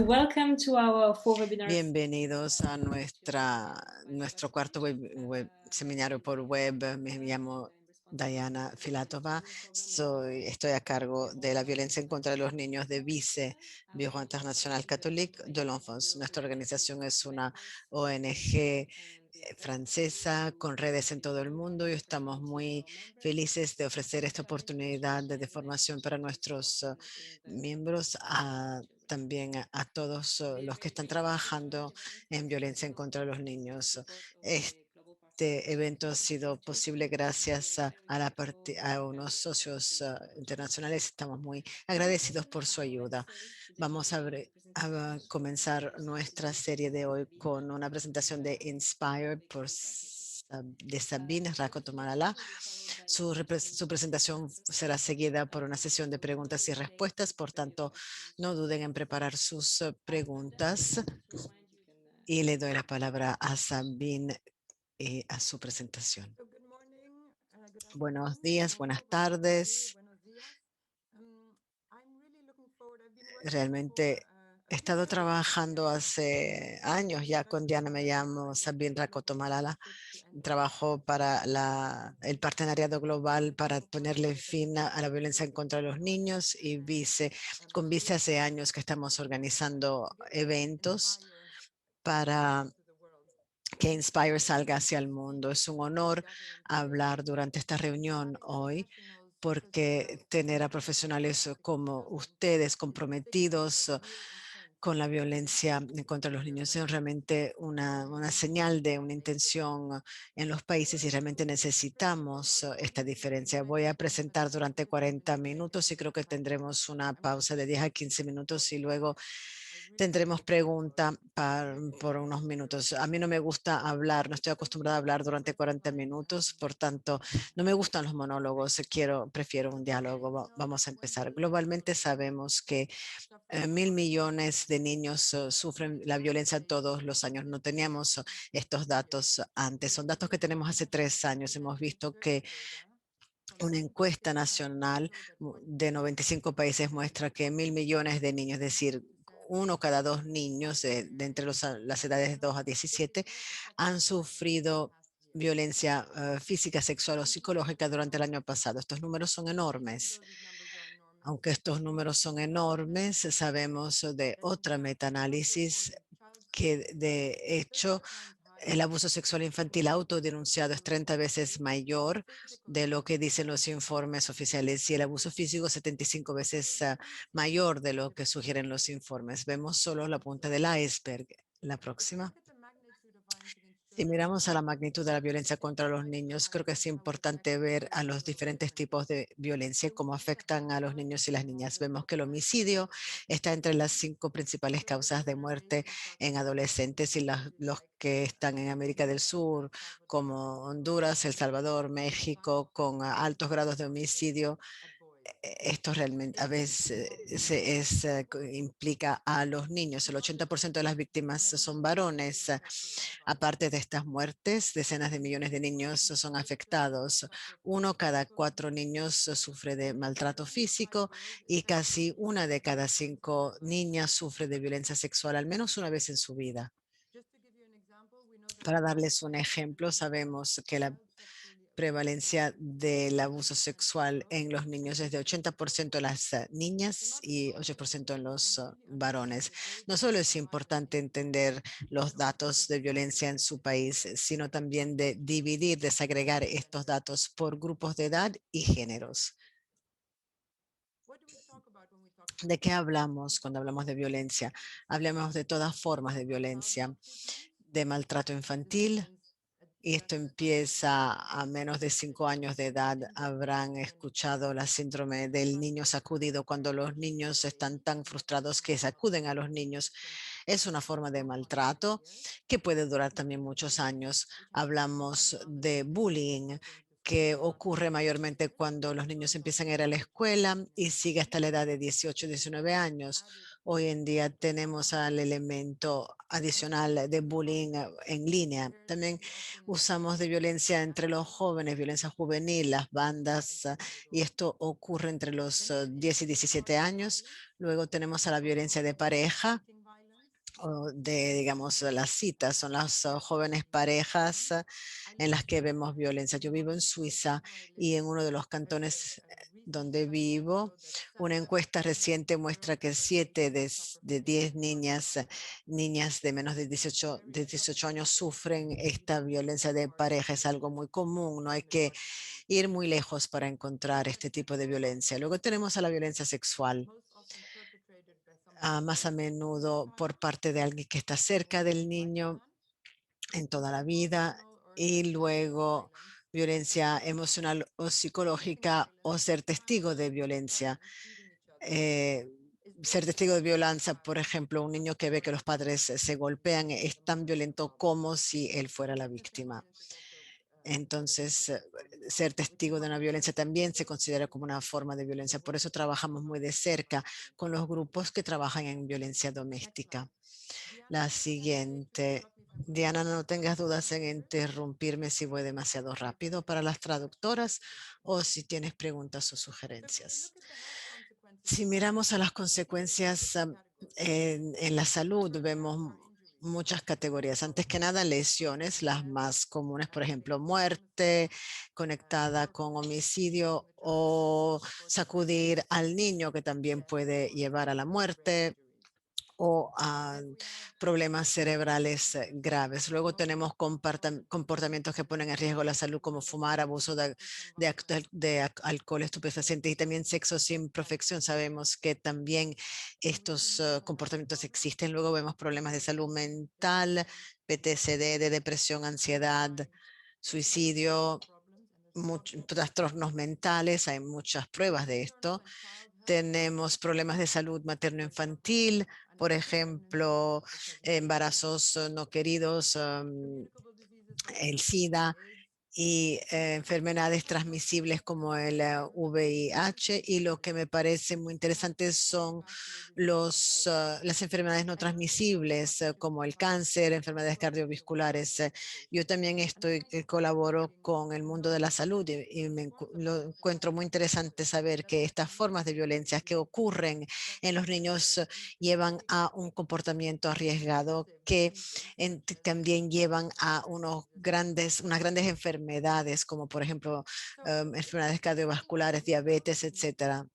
welcome to our full webinar. Bienvenidos a nuestro cuarto seminario por web. Me llamo Diana Filatova. Estoy a cargo de la violencia en contra de los niños de BICE, Bureau International Catholique de l'Enfance. Nuestra organización es una ONG francesa con redes en todo el mundo y estamos muy felices de ofrecer esta oportunidad de formación para nuestros miembros, también a todos los que están trabajando en violencia en contra de los niños. Este evento ha sido posible gracias a unos socios internacionales. Estamos muy agradecidos por su ayuda. Vamos a comenzar nuestra serie de hoy con una presentación de Inspire de Sabine Rakotomalala. Su presentación será seguida por una sesión de preguntas y respuestas. Por tanto, no duden en preparar sus preguntas. Y le doy la palabra a Sabine y a su presentación. Buenos días, buenas tardes. Realmente he estado trabajando hace años ya con Diana. Me llamo Sabine Rakotomalala. Trabajo para el Partenariado Global para ponerle fin a la violencia en contra de los niños y con BICE hace años que estamos organizando eventos para que Inspire salga hacia el mundo. Es un honor hablar durante esta reunión hoy, porque tener a profesionales como ustedes comprometidos con la violencia contra los niños es realmente una señal de una intención en los países y realmente necesitamos esta diferencia. Voy a presentar durante 40 minutos y creo que tendremos una pausa de 10 a 15 minutos y luego tendremos pregunta por unos minutos. A mí no me gusta hablar, no estoy acostumbrada a hablar durante 40 minutos, por tanto, no me gustan los monólogos, prefiero un diálogo. Vamos a empezar. Globalmente sabemos que 1.000 millones de niños sufren la violencia todos los años. No teníamos estos datos antes, son datos que tenemos hace 3 años. Hemos visto que una encuesta nacional de 95 países muestra que 1.000 millones de niños, es decir, 1 cada 2 niños de entre las edades de 2 a 17, han sufrido violencia física, sexual o psicológica durante el año pasado. Estos números son enormes. Aunque estos números son enormes, sabemos de otra metaanálisis que de hecho el abuso sexual infantil autodenunciado es 30 veces mayor de lo que dicen los informes oficiales y el abuso físico 75 veces mayor de lo que sugieren los informes. Vemos solo la punta del iceberg. La próxima. Si miramos a la magnitud de la violencia contra los niños, creo que es importante ver a los diferentes tipos de violencia y cómo afectan a los niños y las niñas. Vemos que el homicidio está entre las 5 principales causas de muerte en adolescentes y los que están en América del Sur, como Honduras, El Salvador, México, con altos grados de homicidio. Esto realmente a veces implica a los niños. El 80% de las víctimas son varones. Aparte de estas muertes, decenas de millones de niños son afectados. 1 cada 4 niños sufre de maltrato físico y casi 1 de cada 5 niñas sufre de violencia sexual al menos una vez en su vida. Para darles un ejemplo, sabemos que la prevalencia del abuso sexual en los niños es de 80% en las niñas y 8% en los varones. No solo es importante entender los datos de violencia en su país, sino también de dividir, desagregar estos datos por grupos de edad y géneros. ¿De qué hablamos cuando hablamos de violencia? Hablamos de todas formas de violencia, de maltrato infantil. Y esto empieza a menos de 5 años de edad. Habrán escuchado la síndrome del niño sacudido cuando los niños están tan frustrados que sacuden a los niños. Es una forma de maltrato que puede durar también muchos años. Hablamos de bullying, que ocurre mayormente cuando los niños empiezan a ir a la escuela y sigue hasta la edad de 18, 19 años. Hoy en día tenemos al elemento adicional de bullying en línea. También usamos de violencia entre los jóvenes, violencia juvenil, las bandas, y esto ocurre entre los 10 y 17 años. Luego tenemos a la violencia de pareja, o de, digamos, las citas, son las jóvenes parejas en las que vemos violencia. Yo vivo en Suiza y en uno de los cantones donde vivo, una encuesta reciente muestra que 7 de 10 niñas, niñas de menos de 18 años sufren esta violencia de pareja. Es algo muy común, no hay que ir muy lejos para encontrar este tipo de violencia. Luego tenemos a la violencia sexual, más a menudo por parte de alguien que está cerca del niño en toda la vida, y luego violencia emocional o psicológica o ser testigo de violencia. Eh, Ser testigo de violencia, por ejemplo, un niño que ve que los padres se golpean es tan violento como si él fuera la víctima. Entonces, ser testigo de una violencia también se considera como una forma de violencia. Por eso trabajamos muy de cerca con los grupos que trabajan en violencia doméstica. La siguiente. Diana, no tengas dudas en interrumpirme si voy demasiado rápido para las traductoras o si tienes preguntas o sugerencias. Si miramos a las consecuencias en la salud, vemos muchas categorías. Antes que nada, lesiones, las más comunes, por ejemplo, muerte conectada con homicidio o sacudir al niño, que también puede llevar a la muerte o a problemas cerebrales graves. Luego tenemos comportamientos que ponen en riesgo la salud, como fumar, abuso de alcohol, estupefacientes y también sexo sin protección. Sabemos que también estos comportamientos existen. Luego vemos problemas de salud mental, PTSD, de depresión, ansiedad, suicidio, trastornos mentales. Hay muchas pruebas de esto. Tenemos problemas de salud materno-infantil, por ejemplo, embarazos no queridos, el SIDA y enfermedades transmisibles como el VIH. Y lo que me parece muy interesante son las enfermedades no transmisibles como el cáncer, enfermedades cardiovasculares. Yo también colaboro con el mundo de la salud y lo encuentro muy interesante saber que estas formas de violencia que ocurren en los niños llevan a un comportamiento arriesgado que también llevan a unas grandes enfermedades, como por ejemplo enfermedades cardiovasculares, diabetes, etcétera.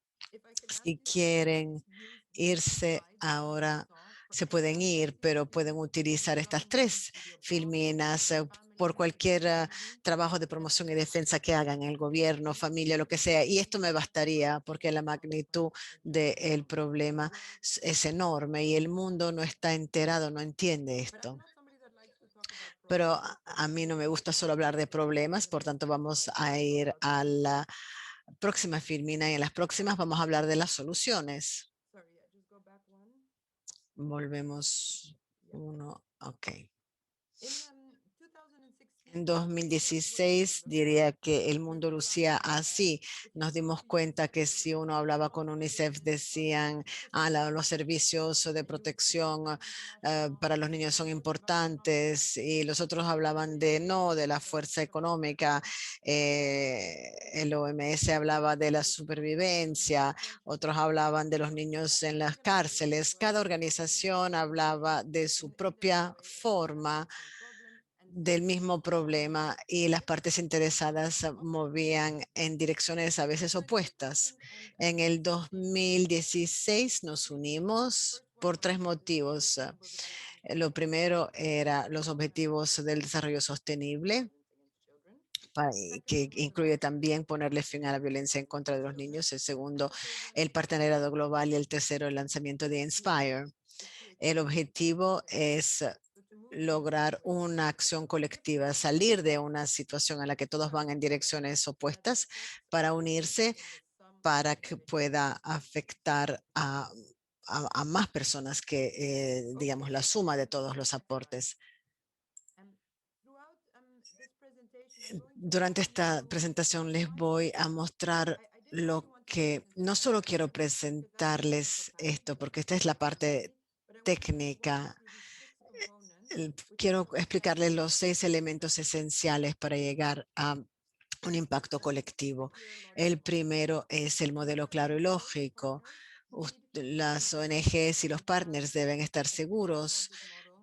Si quieren irse ahora, se pueden ir, pero pueden utilizar estas 3 filminas por cualquier trabajo de promoción y defensa que hagan en el gobierno, familia, lo que sea. Y esto me bastaría porque la magnitud del problema es enorme y el mundo no está enterado, no entiende esto. Pero a mí no me gusta solo hablar de problemas, por tanto vamos a ir a la próxima filmina y en las próximas vamos a hablar de las soluciones. Volvemos uno, ok. En 2016 diría que el mundo lucía así. Nos dimos cuenta que si uno hablaba con UNICEF decían, los servicios de protección para los niños son importantes, y los otros hablaban de la fuerza económica. El OMS hablaba de la supervivencia, otros hablaban de los niños en las cárceles. Cada organización hablaba de su propia forma del mismo problema y las partes interesadas movían en direcciones a veces opuestas. En el 2016 nos unimos por 3 motivos. Lo primero era los objetivos del desarrollo sostenible, que incluye también ponerle fin a la violencia en contra de los niños. El segundo, el partenariado global, y el tercero, el lanzamiento de Inspire. El objetivo es lograr una acción colectiva, salir de una situación en la que todos van en direcciones opuestas para unirse para que pueda afectar a más personas que, digamos, la suma de todos los aportes. Durante esta presentación les voy a mostrar lo que no solo quiero presentarles esto, porque esta es la parte técnica. Quiero explicarles los 6 elementos esenciales para llegar a un impacto colectivo. El primero es el modelo claro y lógico. Las ONGs y los partners deben estar seguros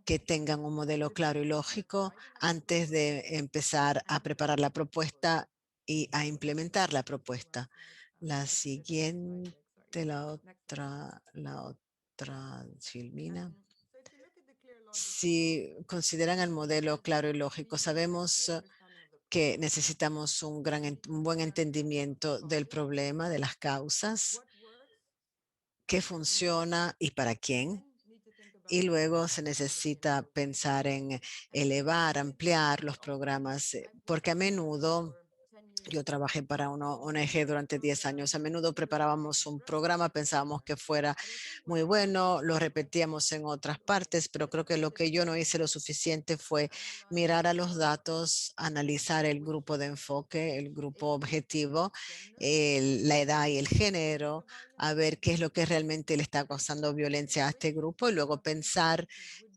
que tengan un modelo claro y lógico antes de empezar a preparar la propuesta y a implementar la propuesta. La siguiente, la otra, Silvina. Si consideran el modelo claro y lógico, sabemos que necesitamos un buen entendimiento del problema, de las causas, qué funciona y para quién. Y luego se necesita pensar en elevar, ampliar los programas, porque a menudo yo trabajé para una ONG durante 10 años. A menudo preparábamos un programa, pensábamos que fuera muy bueno, lo repetíamos en otras partes, pero creo que lo que yo no hice lo suficiente fue mirar a los datos, analizar el grupo de enfoque, el grupo objetivo, la edad y el género, a ver qué es lo que realmente le está causando violencia a este grupo y luego pensar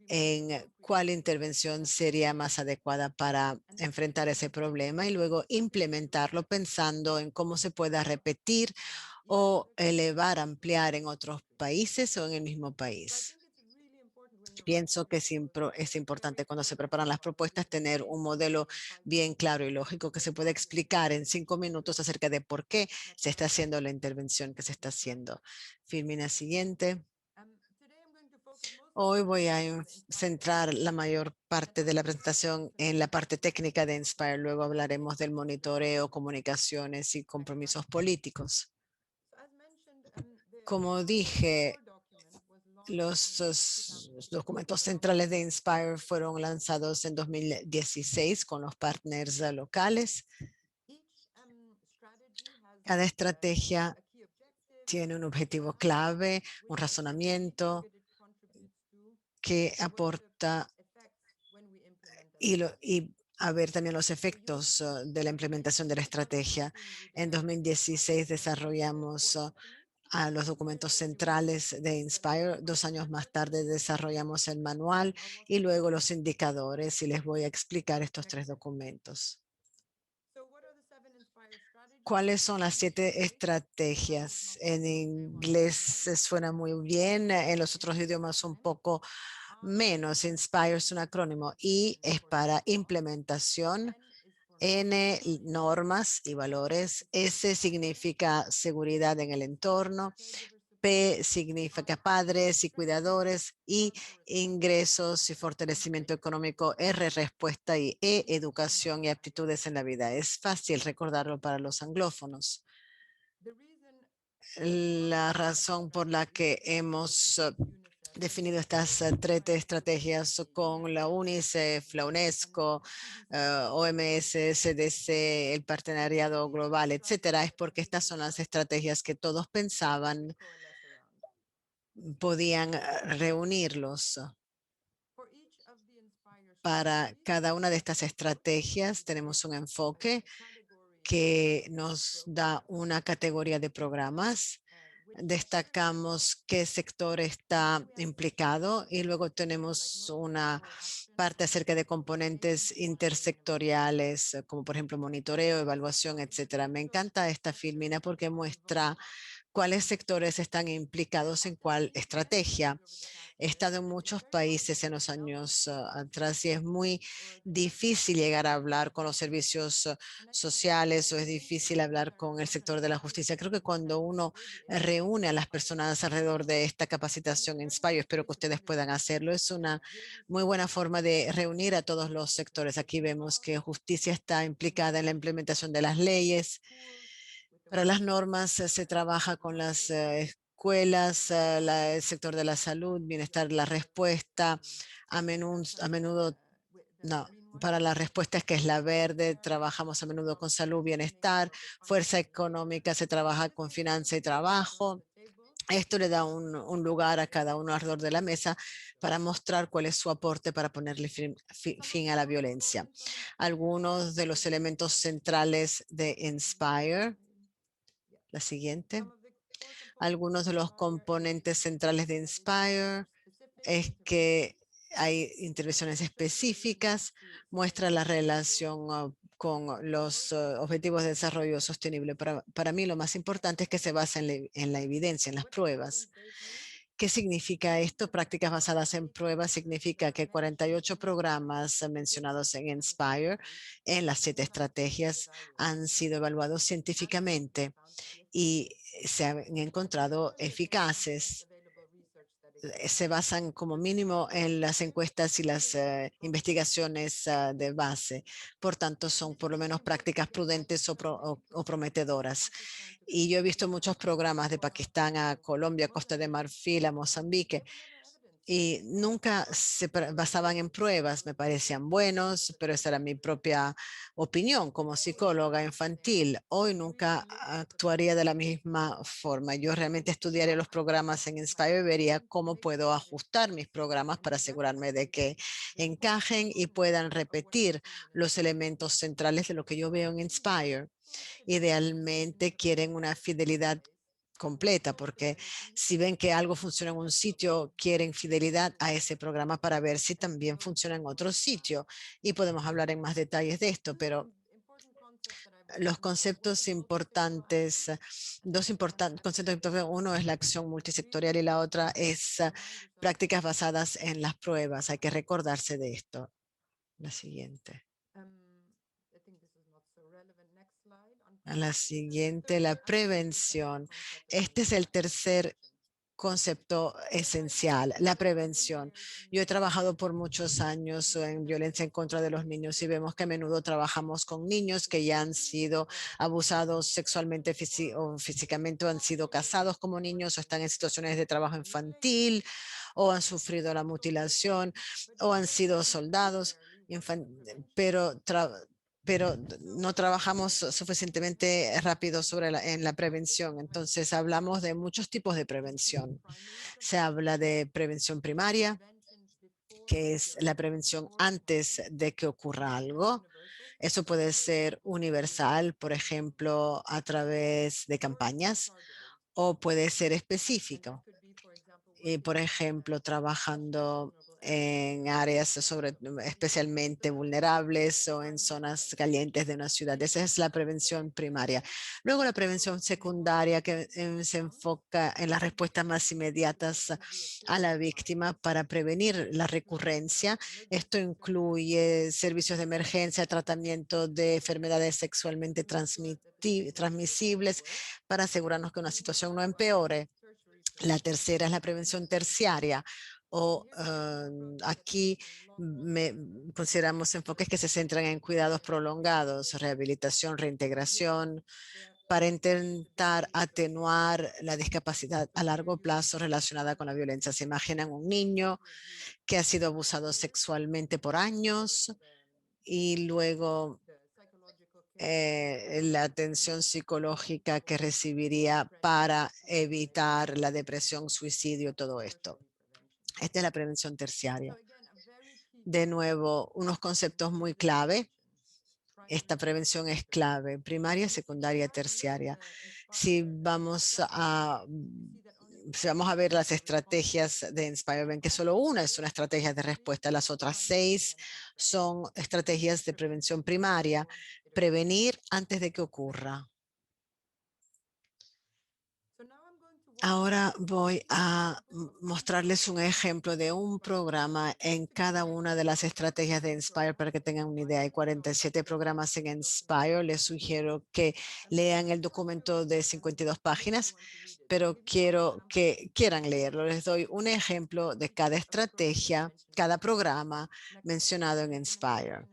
en cuál intervención sería más adecuada para enfrentar ese problema y luego implementarlo pensando en cómo se pueda repetir o elevar, ampliar en otros países o en el mismo país. Pienso que es importante cuando se preparan las propuestas tener un modelo bien claro y lógico que se pueda explicar en 5 minutos acerca de por qué se está haciendo la intervención que se está haciendo. Filmina siguiente. Hoy voy a centrar la mayor parte de la presentación en la parte técnica de Inspire. Luego hablaremos del monitoreo, comunicaciones y compromisos políticos. Como dije, los documentos centrales de Inspire fueron lanzados en 2016 con los partners locales. Cada estrategia tiene un objetivo clave, un razonamiento que aporta y a ver también los efectos de la implementación de la estrategia. En 2016 desarrollamos a los documentos centrales de Inspire. 2 años más tarde desarrollamos el manual y luego los indicadores y les voy a explicar estos 3 documentos. ¿Cuáles son las 7 estrategias? En inglés se suena muy bien, en los otros idiomas un poco menos. Inspire es un acrónimo. I es para implementación, N normas y valores, S significa seguridad en el entorno, P significa padres y cuidadores, I ingresos y fortalecimiento económico, R respuesta y E educación y aptitudes en la vida. Es fácil recordarlo para los anglófonos. La razón por la que hemos definido estas 3 estrategias con la UNICEF, la UNESCO, OMS, CDC, el partenariado global, etcétera, es porque estas son las estrategias que todos pensaban podían reunirlos. Para cada una de estas estrategias tenemos un enfoque que nos da una categoría de programas. Destacamos qué sector está implicado y luego tenemos una parte acerca de componentes intersectoriales, como por ejemplo monitoreo, evaluación, etcétera. Me encanta esta filmina porque muestra cuáles sectores están implicados en cuál estrategia. He estado en muchos países en los años atrás y es muy difícil llegar a hablar con los servicios sociales o es difícil hablar con el sector de la justicia. Creo que cuando uno reúne a las personas alrededor de esta capacitación Inspire, espero que ustedes puedan hacerlo, es una muy buena forma de reunir a todos los sectores. Aquí vemos que justicia está implicada en la implementación de las leyes. Para las normas se trabaja con las escuelas, el sector de la salud, bienestar, la respuesta. A menudo, no, para la respuesta es que es la verde, trabajamos a menudo con salud, bienestar, fuerza económica, se trabaja con finanza y trabajo. Esto le da un lugar a cada uno alrededor de la mesa para mostrar cuál es su aporte para ponerle fin a la violencia. Algunos de los elementos centrales de Inspire. La siguiente. Algunos de los componentes centrales de Inspire es que hay intervenciones específicas, muestra la relación con los Objetivos de Desarrollo Sostenible. Para mí lo más importante es que se basa en la evidencia, en las pruebas. ¿Qué significa esto? Prácticas basadas en pruebas significa que 48 programas mencionados en Inspire, en las 7 estrategias, han sido evaluados científicamente y se han encontrado eficaces. Se basan como mínimo en las encuestas y las investigaciones de base. Por tanto, son por lo menos prácticas prudentes o prometedoras. Y yo he visto muchos programas de Pakistán a Colombia, Costa de Marfil, a Mozambique, y nunca se basaban en pruebas, me parecían buenos, pero esa era mi propia opinión como psicóloga infantil. Hoy nunca actuaría de la misma forma. Yo realmente estudiaría los programas en Inspire y vería cómo puedo ajustar mis programas para asegurarme de que encajen y puedan repetir los elementos centrales de lo que yo veo en Inspire. Idealmente quieren una fidelidad completa, porque si ven que algo funciona en un sitio, quieren fidelidad a ese programa para ver si también funciona en otro sitio. Y podemos hablar en más detalles de esto, pero los conceptos importantes, dos importantes conceptos importantes, uno es la acción multisectorial y la otra es prácticas basadas en las pruebas. Hay que recordarse de esto. La siguiente. A la siguiente, la prevención. Este es el tercer concepto esencial, la prevención. Yo he trabajado por muchos años en violencia en contra de los niños y vemos que a menudo trabajamos con niños que ya han sido abusados sexualmente o físicamente o han sido casados como niños o están en situaciones de trabajo infantil o han sufrido la mutilación o han sido soldados, pero pero no trabajamos suficientemente rápido en la prevención. Entonces, hablamos de muchos tipos de prevención. Se habla de prevención primaria, que es la prevención antes de que ocurra algo. Eso puede ser universal, por ejemplo, a través de campañas, o puede ser específico y, por ejemplo, trabajando en áreas especialmente vulnerables o en zonas calientes de una ciudad. Esa es la prevención primaria. Luego la prevención secundaria que se enfoca en las respuestas más inmediatas a la víctima para prevenir la recurrencia. Esto incluye servicios de emergencia, tratamiento de enfermedades sexualmente transmisibles para asegurarnos que una situación no empeore. La tercera es la prevención terciaria o aquí consideramos enfoques que se centran en cuidados prolongados, rehabilitación, reintegración, para intentar atenuar la discapacidad a largo plazo relacionada con la violencia. Se imaginan un niño que ha sido abusado sexualmente por años y luego la atención psicológica que recibiría para evitar la depresión, suicidio, todo esto. Esta es la prevención terciaria. De nuevo, unos conceptos muy clave. Esta prevención es clave, primaria, secundaria, terciaria. Si vamos a ver las estrategias de Inspire, ven que solo una es una estrategia de respuesta. Las otras 6 son estrategias de prevención primaria, prevenir antes de que ocurra. Ahora voy a mostrarles un ejemplo de un programa en cada una de las estrategias de Inspire para que tengan una idea. Hay 47 programas en Inspire. Les sugiero que lean el documento de 52 páginas, pero quiero que quieran leerlo. Les doy un ejemplo de cada estrategia, cada programa mencionado en Inspire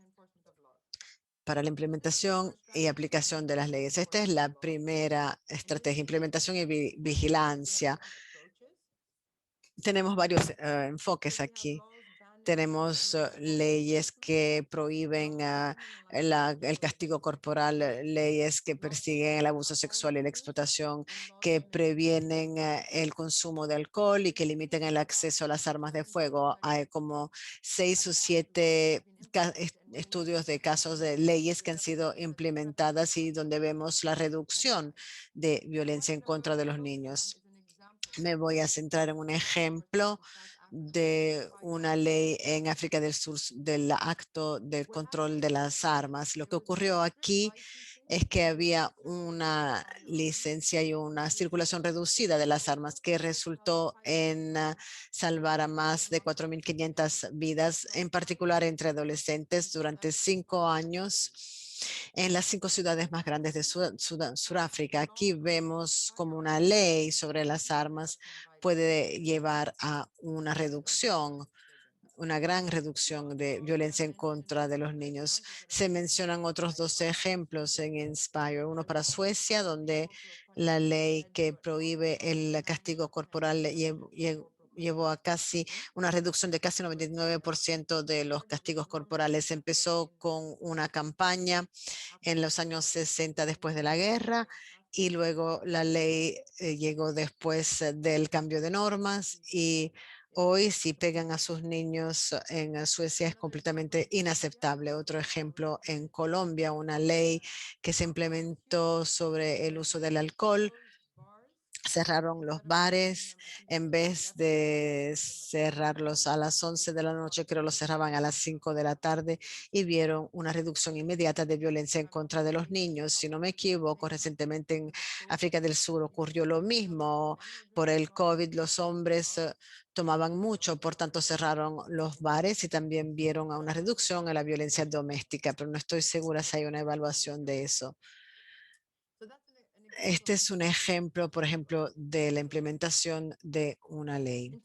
para la implementación y aplicación de las leyes. Esta es la primera estrategia, implementación y vigilancia. Tenemos varios enfoques aquí. Tenemos leyes que prohíben el castigo corporal, leyes que persiguen el abuso sexual y la explotación, que previenen el consumo de alcohol y que limitan el acceso a las armas de fuego. Hay como 6 o 7 estudios de casos de leyes que han sido implementadas y donde vemos la reducción de violencia en contra de los niños. Me voy a centrar en un ejemplo de una ley en África del Sur del acto del control de las armas. Lo que ocurrió aquí es que había una licencia y una circulación reducida de las armas que resultó en salvar a más de 4.500 vidas, en particular entre adolescentes, durante 5 años en las 5 ciudades más grandes de Sudáfrica. Aquí vemos como una ley sobre las armas puede llevar a una gran reducción de violencia en contra de los niños. Se mencionan otros 12 ejemplos en Inspire, uno para Suecia, donde la ley que prohíbe el castigo corporal llevó a casi una reducción de casi 99% de los castigos corporales. Empezó con una campaña en los años 60 después de la guerra y luego la ley llegó después del cambio de normas y hoy si pegan a sus niños en Suecia es completamente inaceptable. Otro ejemplo en Colombia, una ley que se implementó sobre el uso del alcohol. Cerraron los bares, en vez de cerrarlos a las 11 de la noche, creo los cerraban a las 5 de la tarde y vieron una reducción inmediata de violencia en contra de los niños. Si no me equivoco, recientemente en África del Sur ocurrió lo mismo. Por el COVID, los hombres tomaban mucho, por tanto cerraron los bares y también vieron a una reducción en la violencia doméstica, pero no estoy segura si hay una evaluación de eso. Este es un ejemplo, por ejemplo, de la implementación de una ley.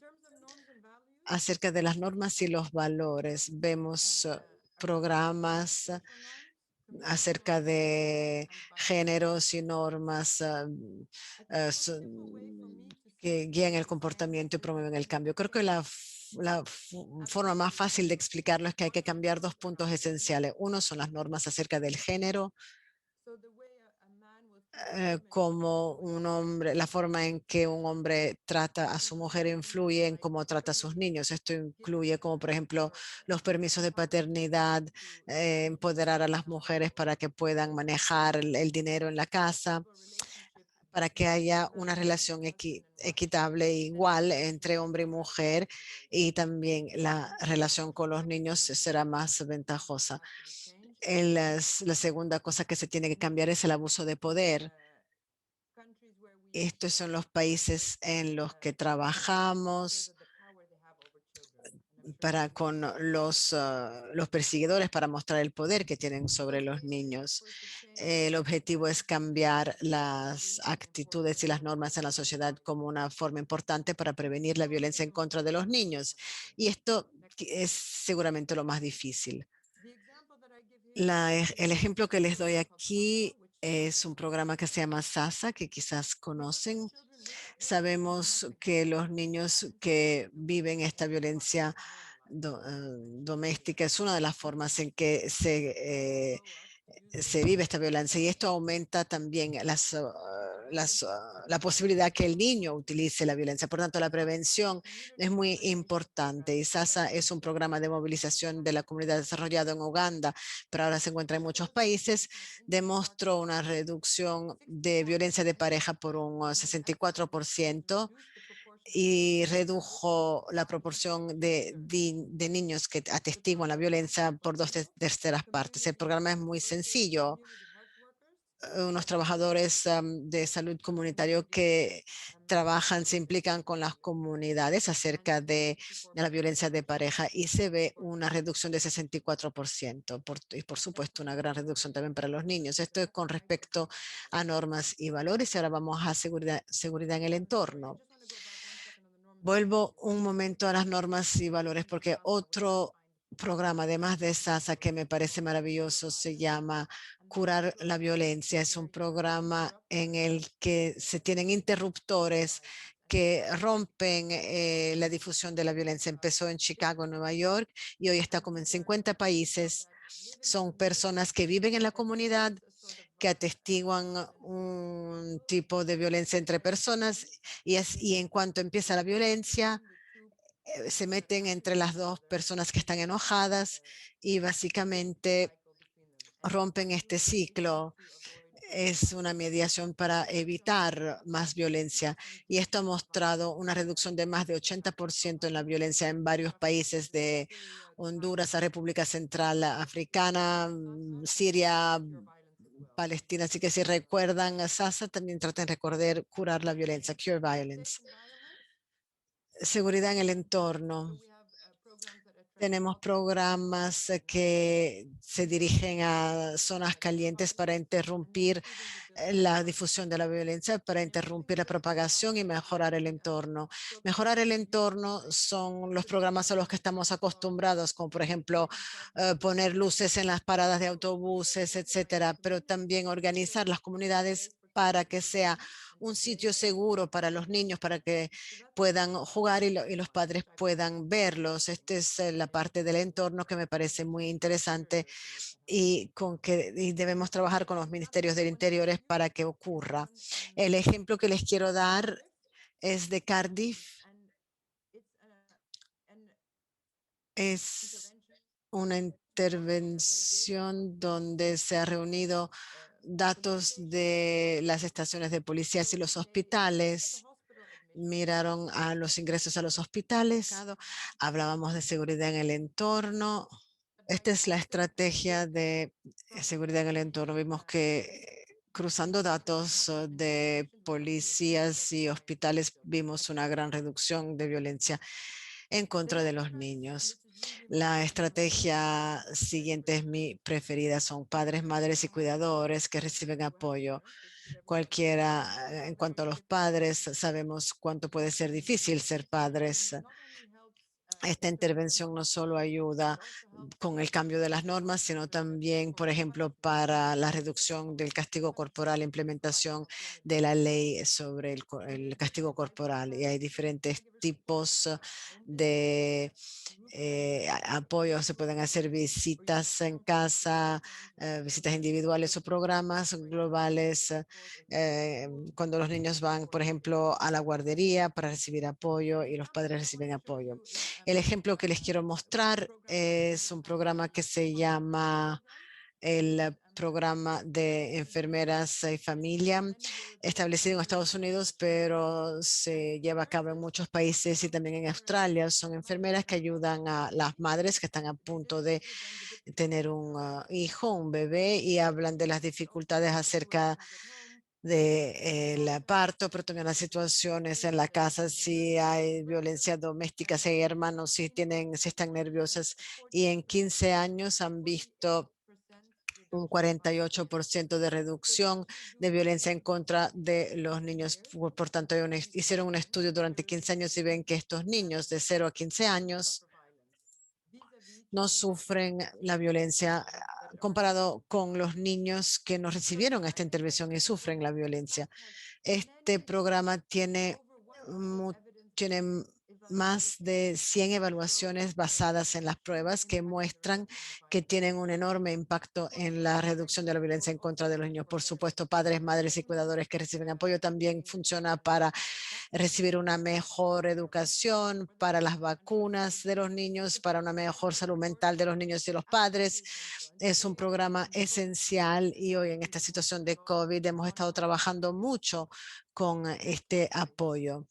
Acerca de las normas y los valores, vemos programas acerca de géneros y normas que guían el comportamiento y promueven el cambio. Creo que la forma más fácil de explicarlo es que hay que cambiar dos puntos esenciales. Uno son las normas acerca del género, como un hombre, la forma en que un hombre trata a su mujer influye en cómo trata a sus niños. Esto incluye como, por ejemplo, los permisos de paternidad, empoderar a las mujeres para que puedan manejar el dinero en la casa, para que haya una relación equitable e igual entre hombre y mujer y también la relación con los niños será más ventajosa. La segunda cosa que se tiene que cambiar es el abuso de poder. Estos son los países en los que trabajamos con los perseguidores para mostrar el poder que tienen sobre los niños. El objetivo es cambiar las actitudes y las normas en la sociedad como una forma importante para prevenir la violencia en contra de los niños. Y esto es seguramente lo más difícil. El ejemplo que les doy aquí es un programa que se llama SASA, que quizás conocen. Sabemos que los niños que viven esta violencia doméstica es una de las formas en que se vive esta violencia y esto aumenta también la posibilidad que el niño utilice la violencia. Por tanto, la prevención es muy importante y SASA es un programa de movilización de la comunidad desarrollado en Uganda, pero ahora se encuentra en muchos países. Demostró una reducción de violencia de pareja por un 64% y redujo la proporción de niños que atestiguan la violencia por 2/3 partes. El programa es muy sencillo. Unos trabajadores de salud comunitario que trabajan, se implican con las comunidades acerca de la violencia de pareja y se ve una reducción de 64% y por supuesto una gran reducción también para los niños. Esto es con respecto a normas y valores y ahora vamos a seguridad en el entorno. Vuelvo un momento a las normas y valores porque otro programa, además de SASA, que me parece maravilloso, se llama Curar la Violencia. Es un programa en el que se tienen interruptores que rompen la difusión de la violencia. Empezó en Chicago, Nueva York, y hoy está como en 50 países. Son personas que viven en la comunidad, que atestiguan un tipo de violencia entre personas y en cuanto empieza la violencia, se meten entre las dos personas que están enojadas y básicamente rompen este ciclo. es una mediación para evitar más violencia. Y esto ha mostrado una reducción de más de 80% en la violencia en varios países de Honduras a República Central Africana, Siria, Palestina. Así que si recuerdan a Sasa, también traten de recordar curar la violencia, cure violence. Seguridad en el entorno. Tenemos programas que se dirigen a zonas calientes para interrumpir la difusión de la violencia, para interrumpir la propagación y mejorar el entorno. Mejorar el entorno son los programas a los que estamos acostumbrados, como por ejemplo poner luces en las paradas de autobuses, etcétera, pero también organizar las comunidades para que sea un sitio seguro para los niños, para que puedan jugar y los padres puedan verlos. Esta es la parte del entorno que me parece muy interesante y debemos trabajar con los ministerios del Interior para que ocurra. El ejemplo que les quiero dar es de Cardiff. Es una intervención donde se ha reunido datos de las estaciones de policías y los hospitales. Miraron a los ingresos a los hospitales. Hablábamos de seguridad en el entorno. Esta es la estrategia de seguridad en el entorno. Vimos que cruzando datos de policías y hospitales vimos una gran reducción de violencia en contra de los niños. La estrategia siguiente es mi preferida, son padres, madres y cuidadores que reciben apoyo. Cualquiera, en cuanto a los padres, sabemos cuánto puede ser difícil ser padres. Esta intervención no solo ayuda con el cambio de las normas, sino también, por ejemplo, para la reducción del castigo corporal, implementación de la ley sobre el castigo corporal. Y hay diferentes tipos de apoyo. Se pueden hacer visitas en casa, visitas individuales o programas globales. Cuando los niños van, por ejemplo, a la guardería para recibir apoyo y los padres reciben apoyo. El ejemplo que les quiero mostrar es un programa que se llama el programa de enfermeras y familia, establecido en Estados Unidos, pero se lleva a cabo en muchos países y también en Australia. Son enfermeras que ayudan a las madres que están a punto de tener un hijo, un bebé, y hablan de las dificultades acerca de el parto, pero también las situaciones en la casa, si hay violencia doméstica, si hay hermanos, si están nerviosas. Y en 15 años han visto un 48% de reducción de violencia en contra de los niños. Por tanto, hicieron un estudio durante 15 años y ven que estos niños de 0 a 15 años no sufren la violencia comparado con los niños que no recibieron esta intervención y sufren la violencia. Este programa tiene más de 100 evaluaciones basadas en las pruebas que muestran que tienen un enorme impacto en la reducción de la violencia en contra de los niños. Por supuesto, padres, madres y cuidadores que reciben apoyo también funciona para recibir una mejor educación, para las vacunas de los niños, para una mejor salud mental de los niños y los padres. Es un programa esencial y hoy en esta situación de COVID hemos estado trabajando mucho con este apoyo.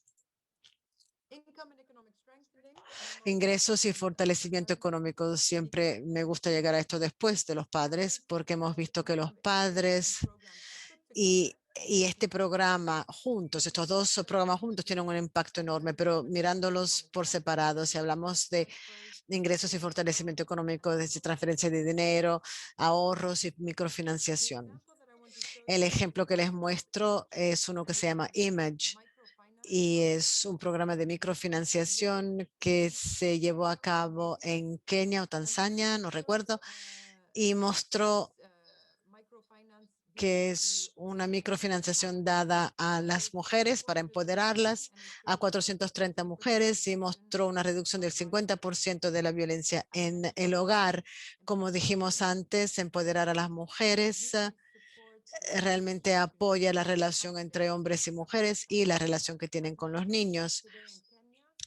Ingresos y fortalecimiento económico. Siempre me gusta llegar a esto después de los padres, porque hemos visto que los padres y este programa juntos, estos dos programas juntos tienen un impacto enorme, pero mirándolos por separado, si hablamos de ingresos y fortalecimiento económico, desde transferencia de dinero, ahorros y microfinanciación. El ejemplo que les muestro es uno que se llama Image y es un programa de microfinanciación que se llevó a cabo en Kenia o Tanzania, no recuerdo, y mostró que es una microfinanciación dada a las mujeres para empoderarlas, a 430 mujeres, y mostró una reducción del 50% de la violencia en el hogar. Como dijimos antes, empoderar a las mujeres realmente apoya la relación entre hombres y mujeres y la relación que tienen con los niños.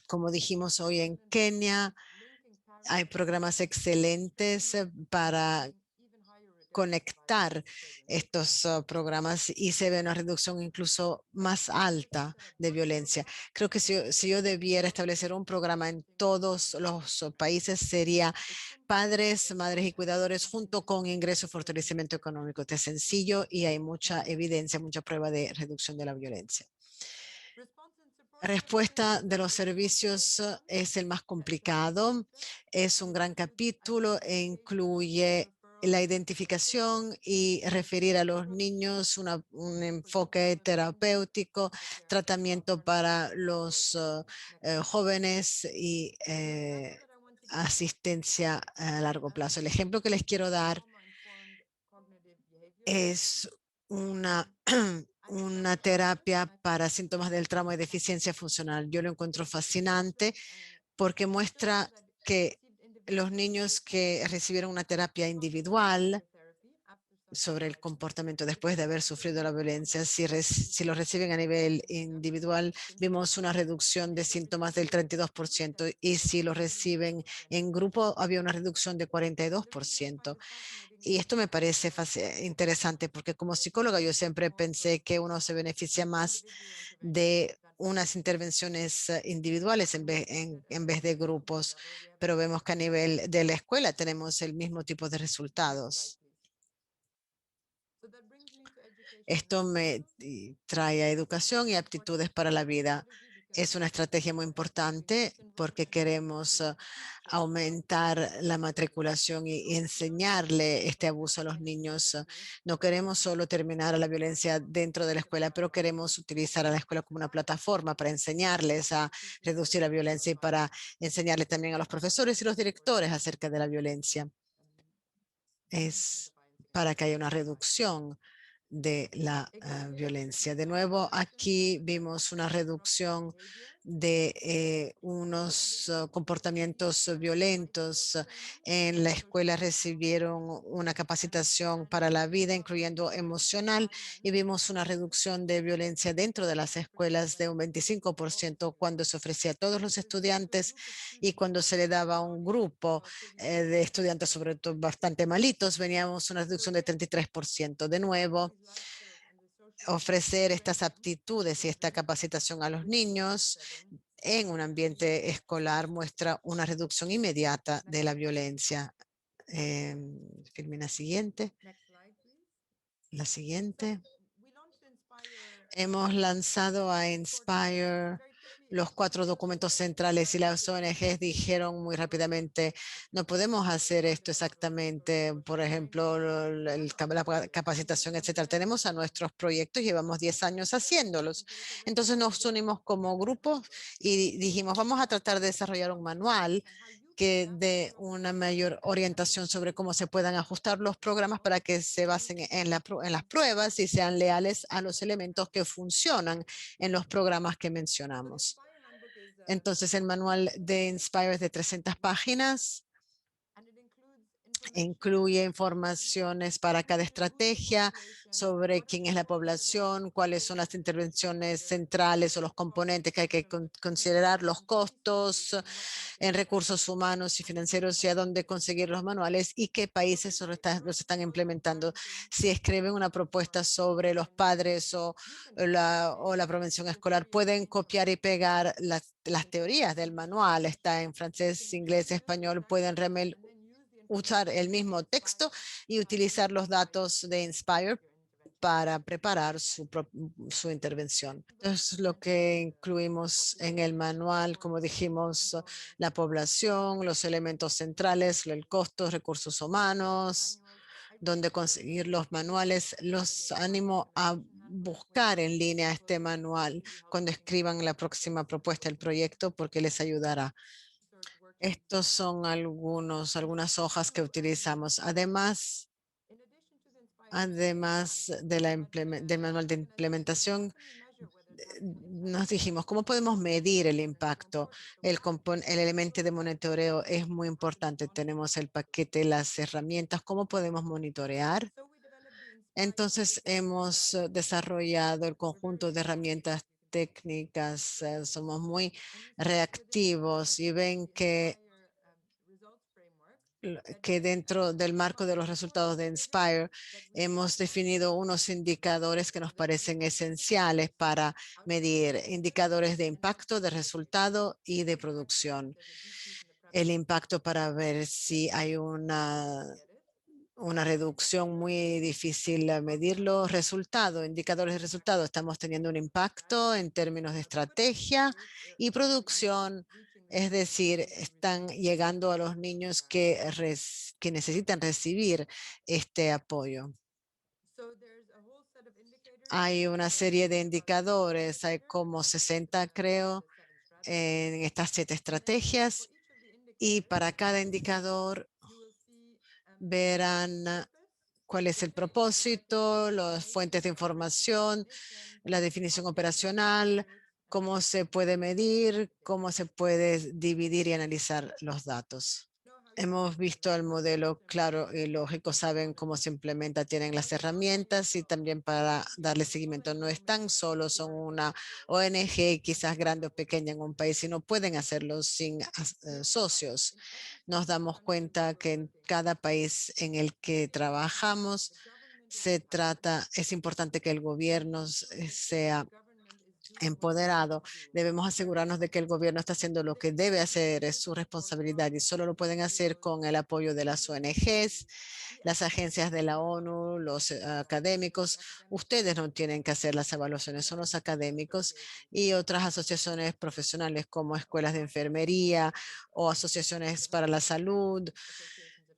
Como dijimos hoy en Kenia, hay programas excelentes para conectar estos programas y se ve una reducción incluso más alta de violencia. Creo que si yo debiera establecer un programa en todos los países sería padres, madres y cuidadores junto con ingreso y fortalecimiento económico. Este es sencillo y hay mucha evidencia, mucha prueba de reducción de la violencia. Respuesta de los servicios es el más complicado. Es un gran capítulo e incluye la identificación y referir a los niños un enfoque terapéutico, tratamiento para los jóvenes y asistencia a largo plazo. El ejemplo que les quiero dar es una, una terapia para síntomas del trauma y deficiencia funcional. Yo lo encuentro fascinante porque muestra que los niños que recibieron una terapia individual sobre el comportamiento después de haber sufrido la violencia, si lo reciben a nivel individual, vimos una reducción de síntomas del 32% y si lo reciben en grupo, había una reducción de 42%. Y esto me parece interesante porque como psicóloga yo siempre pensé que uno se beneficia más de unas intervenciones individuales en vez de grupos, pero vemos que a nivel de la escuela tenemos el mismo tipo de resultados. Esto me trae a educación y aptitudes para la vida. Es una estrategia muy importante porque queremos aumentar la matriculación y enseñarle este abuso a los niños. No queremos solo terminar la violencia dentro de la escuela, pero queremos utilizar a la escuela como una plataforma para enseñarles a reducir la violencia y para enseñarle también a los profesores y los directores acerca de la violencia. Es para que haya una reducción de la violencia. De nuevo, aquí vimos una reducción de unos comportamientos violentos. En la escuela recibieron una capacitación para la vida, incluyendo emocional, y vimos una reducción de violencia dentro de las escuelas de un 25% cuando se ofrecía a todos los estudiantes y cuando se le daba a un grupo de estudiantes, sobre todo bastante malitos, veníamos una reducción de 33%. De nuevo, ofrecer estas aptitudes y esta capacitación a los niños en un ambiente escolar muestra una reducción inmediata de la violencia. Filmina siguiente. La siguiente. Hemos lanzado a Inspire los 4 documentos centrales y las ONGs dijeron muy rápidamente, no podemos hacer esto exactamente, por ejemplo, la capacitación, etcétera. Tenemos a nuestros proyectos, llevamos 10 años haciéndolos. Entonces nos unimos como grupo y dijimos, vamos a tratar de desarrollar un manual que dé una mayor orientación sobre cómo se puedan ajustar los programas para que se basen en las pruebas y sean leales a los elementos que funcionan en los programas que mencionamos. Entonces, el manual de Inspire es de 300 páginas. Incluye informaciones para cada estrategia sobre quién es la población, cuáles son las intervenciones centrales o los componentes que hay que considerar, los costos en recursos humanos y financieros y a dónde conseguir los manuales y qué países los están implementando. Si escriben una propuesta sobre los padres o la prevención escolar, pueden copiar y pegar las teorías del manual. Está en francés, inglés, español. Pueden usar el mismo texto y utilizar los datos de Inspire para preparar su intervención. Entonces, lo que incluimos en el manual, como dijimos, la población, los elementos centrales, el costo, recursos humanos, donde conseguir los manuales. Los animo a buscar en línea este manual cuando escriban la próxima propuesta del proyecto porque les ayudará. Estos son algunas hojas que utilizamos. Además del manual de implementación, nos dijimos, ¿cómo podemos medir el impacto? El elemento de monitoreo es muy importante. Tenemos el paquete, las herramientas, ¿cómo podemos monitorear? Entonces, hemos desarrollado el conjunto de herramientas técnicas. Somos muy reactivos y ven que que dentro del marco de los resultados de Inspire hemos definido unos indicadores que nos parecen esenciales para medir indicadores de impacto, de resultado y de producción. El impacto para ver si hay una reducción muy difícil a medirlo. Resultado, indicadores de resultado. Estamos teniendo un impacto en términos de estrategia y producción. Es decir, están llegando a los niños que necesitan recibir este apoyo. Hay una serie de indicadores, hay como 60 creo en estas 7 estrategias y para cada indicador verán cuál es el propósito, las fuentes de información, la definición operacional, cómo se puede medir, cómo se puede dividir y analizar los datos. Hemos visto el modelo claro y lógico, saben cómo se implementa, tienen las herramientas y también para darle seguimiento. No están solos, son una ONG quizás grande o pequeña en un país y no pueden hacerlo sin socios. Nos damos cuenta que en cada país en el que trabajamos es importante que el gobierno sea empoderado. Debemos asegurarnos de que el gobierno está haciendo lo que debe hacer, es su responsabilidad y solo lo pueden hacer con el apoyo de las ONGs, las agencias de la ONU, los académicos. Ustedes no tienen que hacer las evaluaciones, son los académicos y otras asociaciones profesionales como escuelas de enfermería o asociaciones para la salud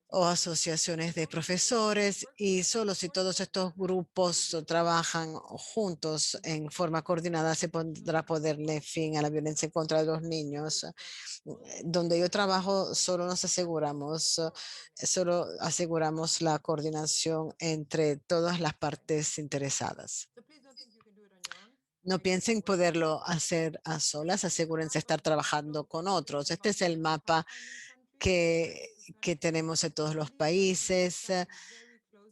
o asociaciones de profesores, y solo si todos estos grupos trabajan juntos en forma coordinada se podrá ponerle fin a la violencia en contra de los niños. Donde yo trabajo solo aseguramos la coordinación entre todas las partes interesadas. No piensen poderlo hacer a solas, asegúrense de estar trabajando con otros. Este es el mapa que tenemos en todos los países.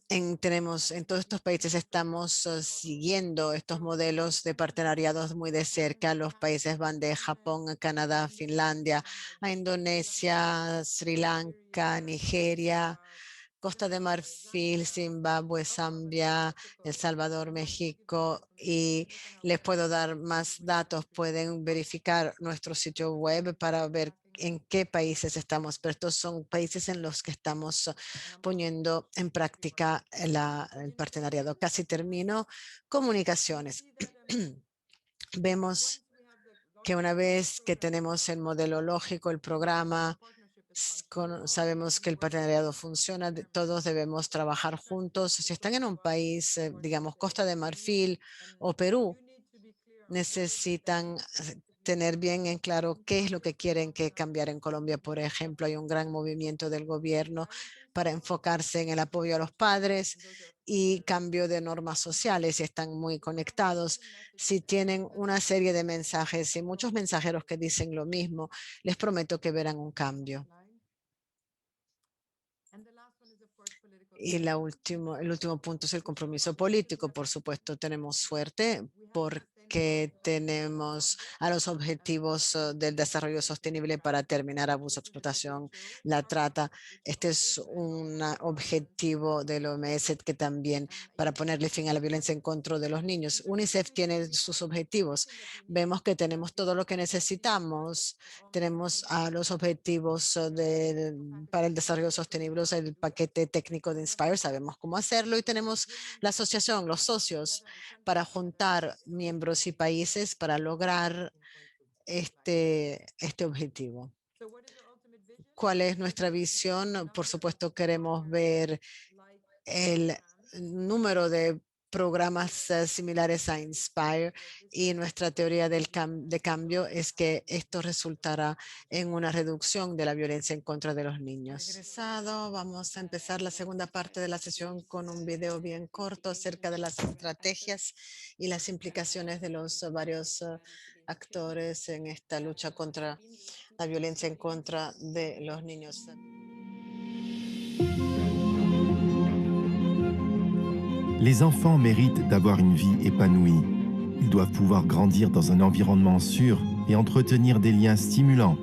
En todos estos países estamos siguiendo estos modelos de partenariados muy de cerca. Los países van de Japón a Canadá, Finlandia, a Indonesia, Sri Lanka, Nigeria, Costa de Marfil, Zimbabue, Zambia, El Salvador, México, y les puedo dar más datos. Pueden verificar nuestro sitio web para ver en qué países estamos, pero estos son países en los que estamos poniendo en práctica el partenariado. Casi termino. Comunicaciones. Vemos que una vez que tenemos el modelo lógico, el programa, sabemos que el partenariado funciona, todos debemos trabajar juntos. Si están en un país, digamos Costa de Marfil o Perú, necesitan tener bien en claro qué es lo que quieren que cambiar en Colombia. Por ejemplo, hay un gran movimiento del gobierno para enfocarse en el apoyo a los padres y cambio de normas sociales, y están muy conectados. Si tienen una serie de mensajes y muchos mensajeros que dicen lo mismo, les prometo que verán un cambio. Y el último punto es el compromiso político. Por supuesto, tenemos suerte porque tenemos a los objetivos del desarrollo sostenible para terminar abuso, explotación, la trata. Este es un objetivo del OMS que también para ponerle fin a la violencia en contra de los niños. UNICEF tiene sus objetivos. Vemos que tenemos todo lo que necesitamos. Tenemos a los objetivos para el desarrollo sostenible, el paquete técnico de Inspire, sabemos cómo hacerlo, y tenemos la asociación, los socios, para juntar miembros y países para lograr este objetivo. ¿Cuál es nuestra visión? Por supuesto, queremos ver el número de programas similares a Inspire, y nuestra teoría de cambio es que esto resultará en una reducción de la violencia en contra de los niños. Regresado, vamos a empezar la segunda parte de la sesión con un video bien corto acerca de las estrategias y las implicaciones de los varios actores en esta lucha contra la violencia en contra de los niños. Les enfants méritent d'avoir une vie épanouie. Ils doivent pouvoir grandir dans un environnement sûr et entretenir des liens stimulants.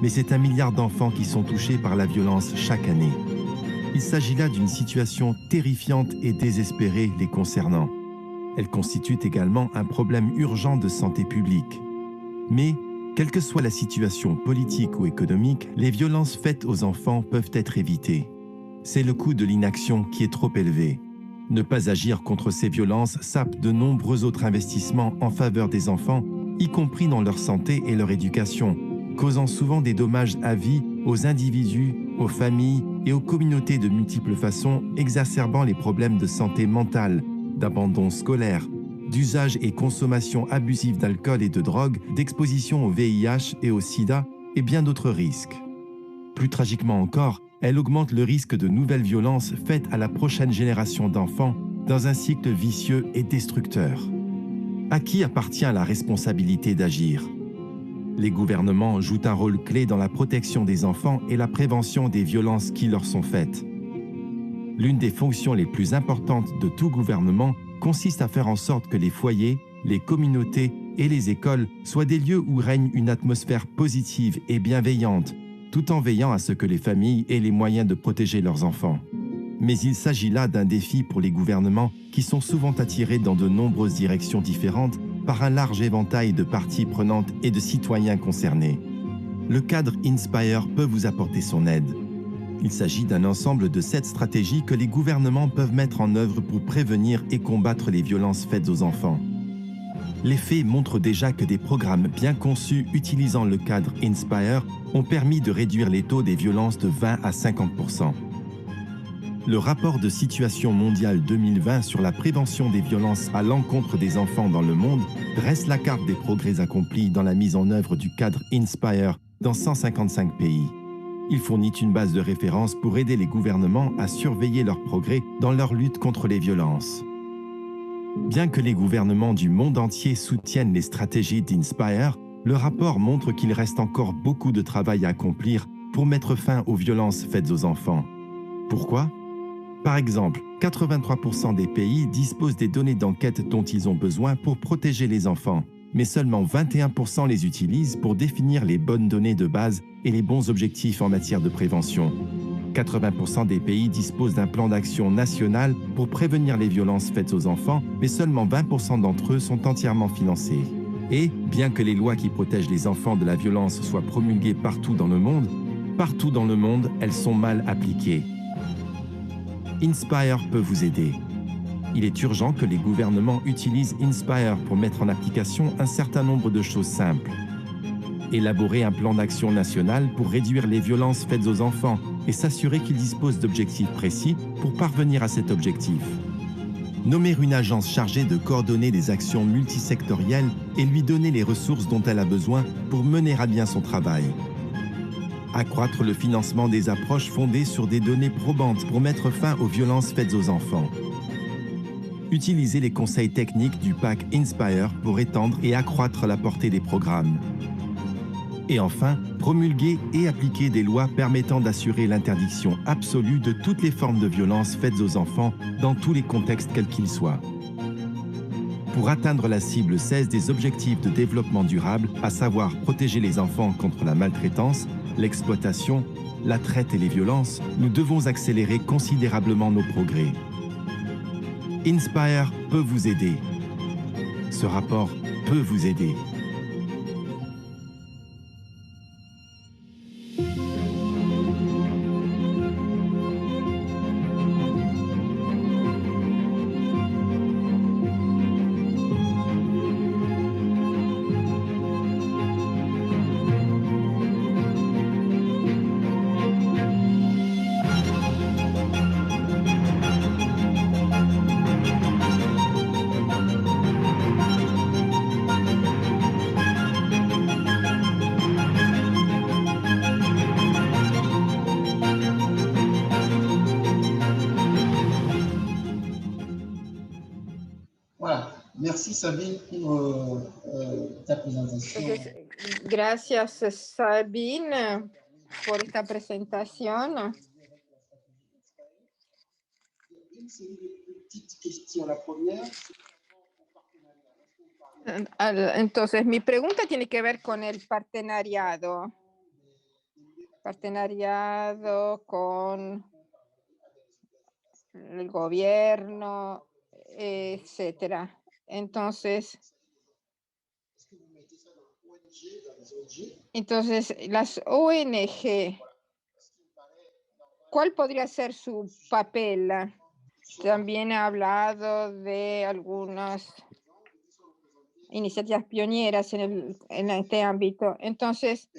mais c'est 1 milliard d'enfants qui sont touchés par la violence chaque année. Il s'agit là d'une situation terrifiante et désespérée les concernant. Elle constitue également un problème urgent de santé publique. Mais, quelle que soit la situation politique ou économique, les violences faites aux enfants peuvent être évitées. C'est le coût de l'inaction qui est trop élevé. Ne pas agir contre ces violences sape de nombreux autres investissements en faveur des enfants, y compris dans leur santé et leur éducation, causant souvent des dommages à vie aux individus, aux familles et aux communautés de multiples façons, exacerbant les problèmes de santé mentale, d'abandon scolaire, d'usage et consommation abusive d'alcool et de drogue, d'exposition au VIH et au sida et bien d'autres risques. Plus tragiquement encore, elle augmente le risque de nouvelles violences faites à la prochaine génération d'enfants dans un cycle vicieux et destructeur. À qui appartient la responsabilité d'agir ? Les gouvernements jouent un rôle clé dans la protection des enfants et la prévention des violences qui leur sont faites. L'une des fonctions les plus importantes de tout gouvernement consiste à faire en sorte que les foyers, les communautés et les écoles soient des lieux où règne une atmosphère positive et bienveillante, tout en veillant à ce que les familles aient les moyens de protéger leurs enfants. Mais il s'agit là d'un défi pour les gouvernements qui sont souvent attirés dans de nombreuses directions différentes par un large éventail de parties prenantes et de citoyens concernés. Le cadre Inspire peut vous apporter son aide. Il s'agit d'un ensemble de 7 stratégies que les gouvernements peuvent mettre en œuvre pour prévenir et combattre les violences faites aux enfants. Les faits montrent déjà que des programmes bien conçus utilisant le cadre Inspire ont permis de réduire les taux des violences de 20 à 50%. Le rapport de situation mondiale 2020 sur la prévention des violences à l'encontre des enfants dans le monde dresse la carte des progrès accomplis dans la mise en œuvre du cadre Inspire dans 155 pays. Il fournit une base de référence pour aider les gouvernements à surveiller leurs progrès dans leur lutte contre les violences. Bien que les gouvernements du monde entier soutiennent les stratégies d'Inspire, le rapport montre qu'il reste encore beaucoup de travail à accomplir pour mettre fin aux violences faites aux enfants. Pourquoi ? Par exemple, 83% des pays disposent des données d'enquête dont ils ont besoin pour protéger les enfants, mais seulement 21% les utilisent pour définir les bonnes données de base et les bons objectifs en matière de prévention. 80% des pays disposent d'un plan d'action national pour prévenir les violences faites aux enfants, mais seulement 20% d'entre eux sont entièrement financés. Et, bien que les lois qui protègent les enfants de la violence soient promulguées partout dans le monde, elles sont mal appliquées. Inspire peut vous aider. Il est urgent que les gouvernements utilisent Inspire pour mettre en application un certain nombre de choses simples. Élaborer un plan d'action national pour réduire les violences faites aux enfants et s'assurer qu'ils disposent d'objectifs précis pour parvenir à cet objectif. Nommer une agence chargée de coordonner des actions multisectorielles et lui donner les ressources dont elle a besoin pour mener à bien son travail. Accroître le financement des approches fondées sur des données probantes pour mettre fin aux violences faites aux enfants. Utiliser les conseils techniques du pack Inspire pour étendre et accroître la portée des programmes. Et enfin, promulguer et appliquer des lois permettant d'assurer l'interdiction absolue de toutes les formes de violences faites aux enfants dans tous les contextes quels qu'ils soient. Pour atteindre la cible 16 des objectifs de développement durable, à savoir protéger les enfants contre la maltraitance, l'exploitation, la traite et les violences, nous devons accélérer considérablement nos progrès. Inspire peut vous aider. Ce rapport peut vous aider. Voilà, merci Sabine pour ta présentation. Gracias, Sabine, por esta presentación. Une série de petites questions. La première, Entonces, mi pregunta tiene que ver con el partenariado. partenariado con el gobierno, etcétera. Entonces, las ONG, ¿cuál podría ser su papel? También ha hablado de algunas iniciativas pioneras en este ámbito. Entonces,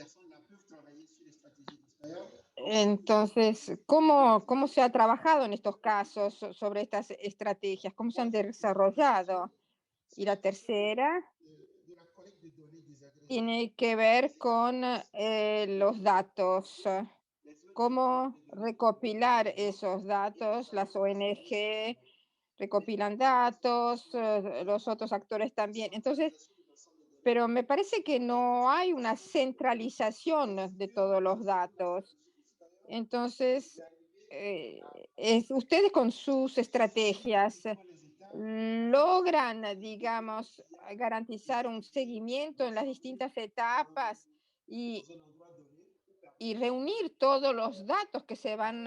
¿cómo se ha trabajado en estos casos sobre estas estrategias? ¿Cómo se han desarrollado? Y la tercera tiene que ver con los datos. ¿Cómo recopilar esos datos? Las ONG recopilan datos, los otros actores también. Entonces, pero me parece que no hay una centralización de todos los datos. Entonces, ustedes con sus estrategias logran, digamos, garantizar un seguimiento en las distintas etapas y reunir todos los datos que se van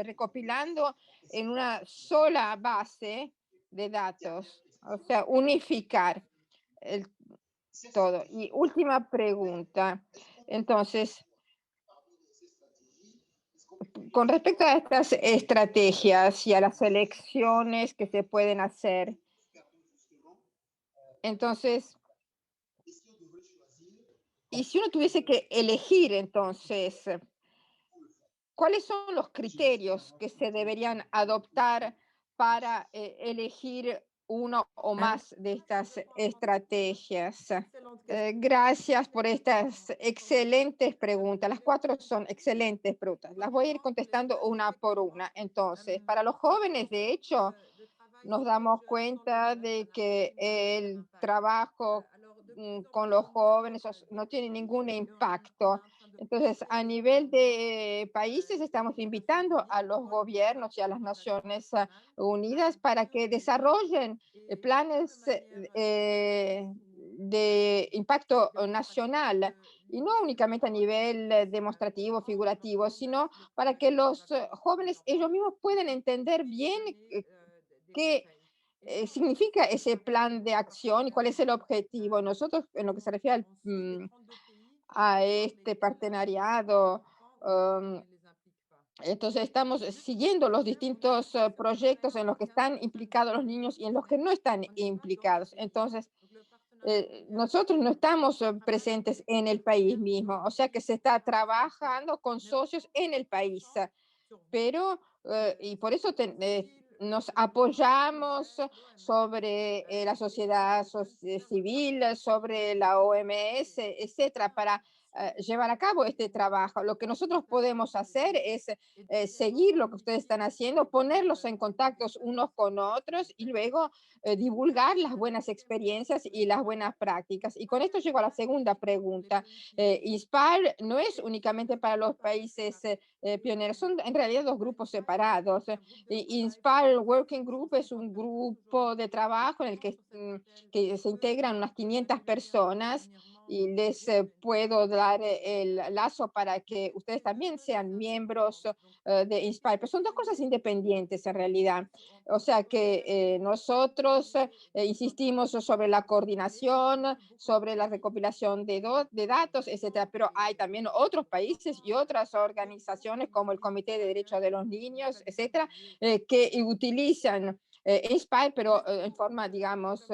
recopilando en una sola base de datos, o sea, unificar el todo. Y última pregunta. Entonces, con respecto a estas estrategias y a las elecciones que se pueden hacer, entonces, y si uno tuviese que elegir, entonces, ¿cuáles son los criterios que se deberían adoptar para elegir uno o más de estas estrategias? Gracias por estas excelentes preguntas. Las cuatro son excelentes preguntas. Las voy a ir contestando una por una. Entonces, para los jóvenes, de hecho, nos damos cuenta de que el trabajo con los jóvenes no tiene ningún impacto. Entonces, a nivel de países, estamos invitando a los gobiernos y a las Naciones Unidas para que desarrollen planes de impacto nacional y no únicamente a nivel demostrativo, figurativo, sino para que los jóvenes ellos mismos puedan entender bien qué significa ese plan de acción y cuál es el objetivo. Nosotros, en lo que se refiere a este partenariado, entonces estamos siguiendo los distintos proyectos en los que están implicados los niños y en los que no están implicados. Entonces, nosotros no estamos presentes en el país mismo, o sea que se está trabajando con socios en el país, pero, y por eso nos apoyamos sobre la sociedad civil, sobre la OMS, etcétera, para llevar a cabo este trabajo. Lo que nosotros podemos hacer es seguir lo que ustedes están haciendo, ponerlos en contactos unos con otros y luego divulgar las buenas experiencias y las buenas prácticas. Y con esto llego a la segunda pregunta. INSPIRE no es únicamente para los países pioneros, son en realidad dos grupos separados. INSPIRE Working Group es un grupo de trabajo en el que se integran unas 500 personas y les puedo dar el lazo para que ustedes también sean miembros de INSPIRE, pero son dos cosas independientes en realidad. O sea que nosotros insistimos sobre la coordinación, sobre la recopilación de datos, etcétera, pero hay también otros países y otras organizaciones como el Comité de Derechos de los Niños, etcétera, que utilizan INSPIRE, pero en forma, digamos,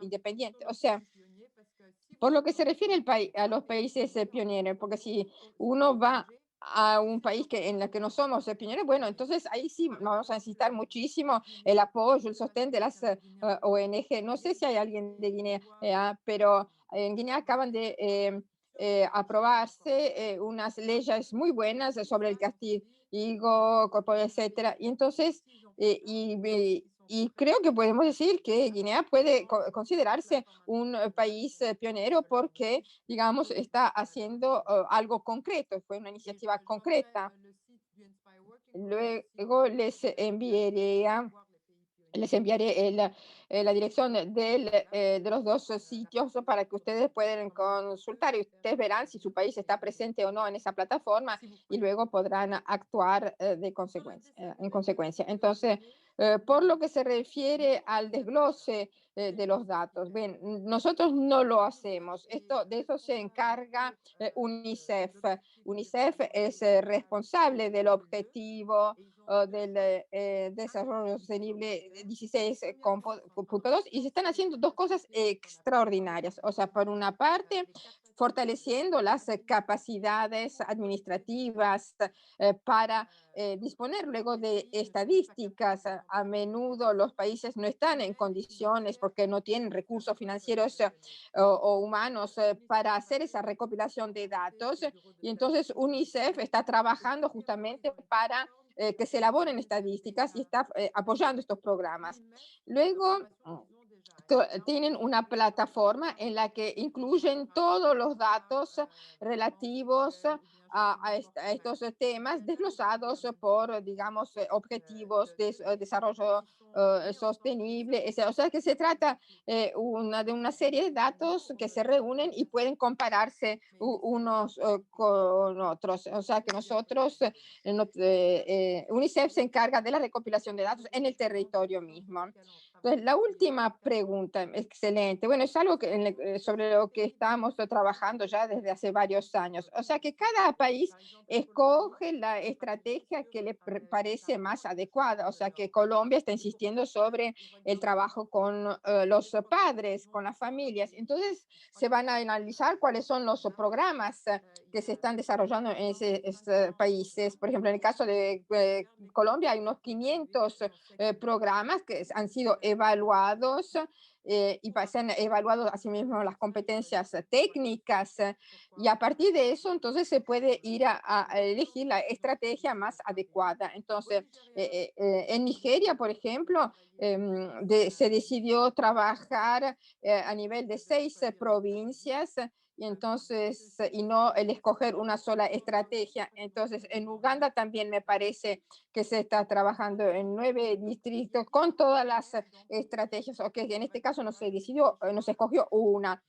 independiente. O sea, por lo que se refiere a los países pioneros, porque si uno va a un país en el que no somos pioneros, bueno, entonces ahí sí vamos a necesitar muchísimo el apoyo, el sostén de las ONG. No sé si hay alguien de Guinea, pero en Guinea acaban de aprobarse unas leyes muy buenas sobre el castigo corporal, etcétera. Y entonces, y creo que podemos decir que Guinea puede considerarse un país pionero porque, digamos, está haciendo algo concreto, fue una iniciativa concreta. Luego les enviaría Les enviaré la dirección de los dos sitios para que ustedes puedan consultar y ustedes verán si su país está presente o no en esa plataforma y luego podrán actuar en consecuencia. Entonces, por lo que se refiere al desglose de los datos, bien, nosotros no lo hacemos. De eso se encarga UNICEF. UNICEF es responsable del objetivo del desarrollo sostenible 16.2 y se están haciendo dos cosas extraordinarias. O sea, por una parte, fortaleciendo las capacidades administrativas para disponer luego de estadísticas. A menudo los países no están en condiciones porque no tienen recursos financieros o humanos para hacer esa recopilación de datos. Y entonces UNICEF está trabajando justamente para que se elaboren estadísticas y está apoyando estos programas. Luego, tienen una plataforma en la que incluyen todos los datos relativos a estos temas desglosados por, digamos, objetivos de desarrollo sostenible. O sea que se trata de una serie de datos que se reúnen y pueden compararse unos con otros. O sea que nosotros, UNICEF se encarga de la recopilación de datos en el territorio mismo. Entonces, la última pregunta, excelente. Bueno, es algo sobre lo que estamos trabajando ya desde hace varios años. O sea que cada país escoge la estrategia que le parece más adecuada. O sea que Colombia está insistiendo sobre el trabajo con los padres, con las familias. Entonces, se van a analizar cuáles son los programas que se están desarrollando en esos países. Por ejemplo, en el caso de Colombia hay unos 500 programas que han sido evaluados y se han evaluado asimismo las competencias técnicas y a partir de eso entonces se puede ir a elegir la estrategia más adecuada. Entonces, en Nigeria, por ejemplo, se decidió trabajar a nivel de 6 provincias y entonces, y no el escoger una sola estrategia. Entonces, en Uganda también me parece que se está trabajando en 9 distritos con todas las estrategias, o que en este caso no se decidió, no se escogió una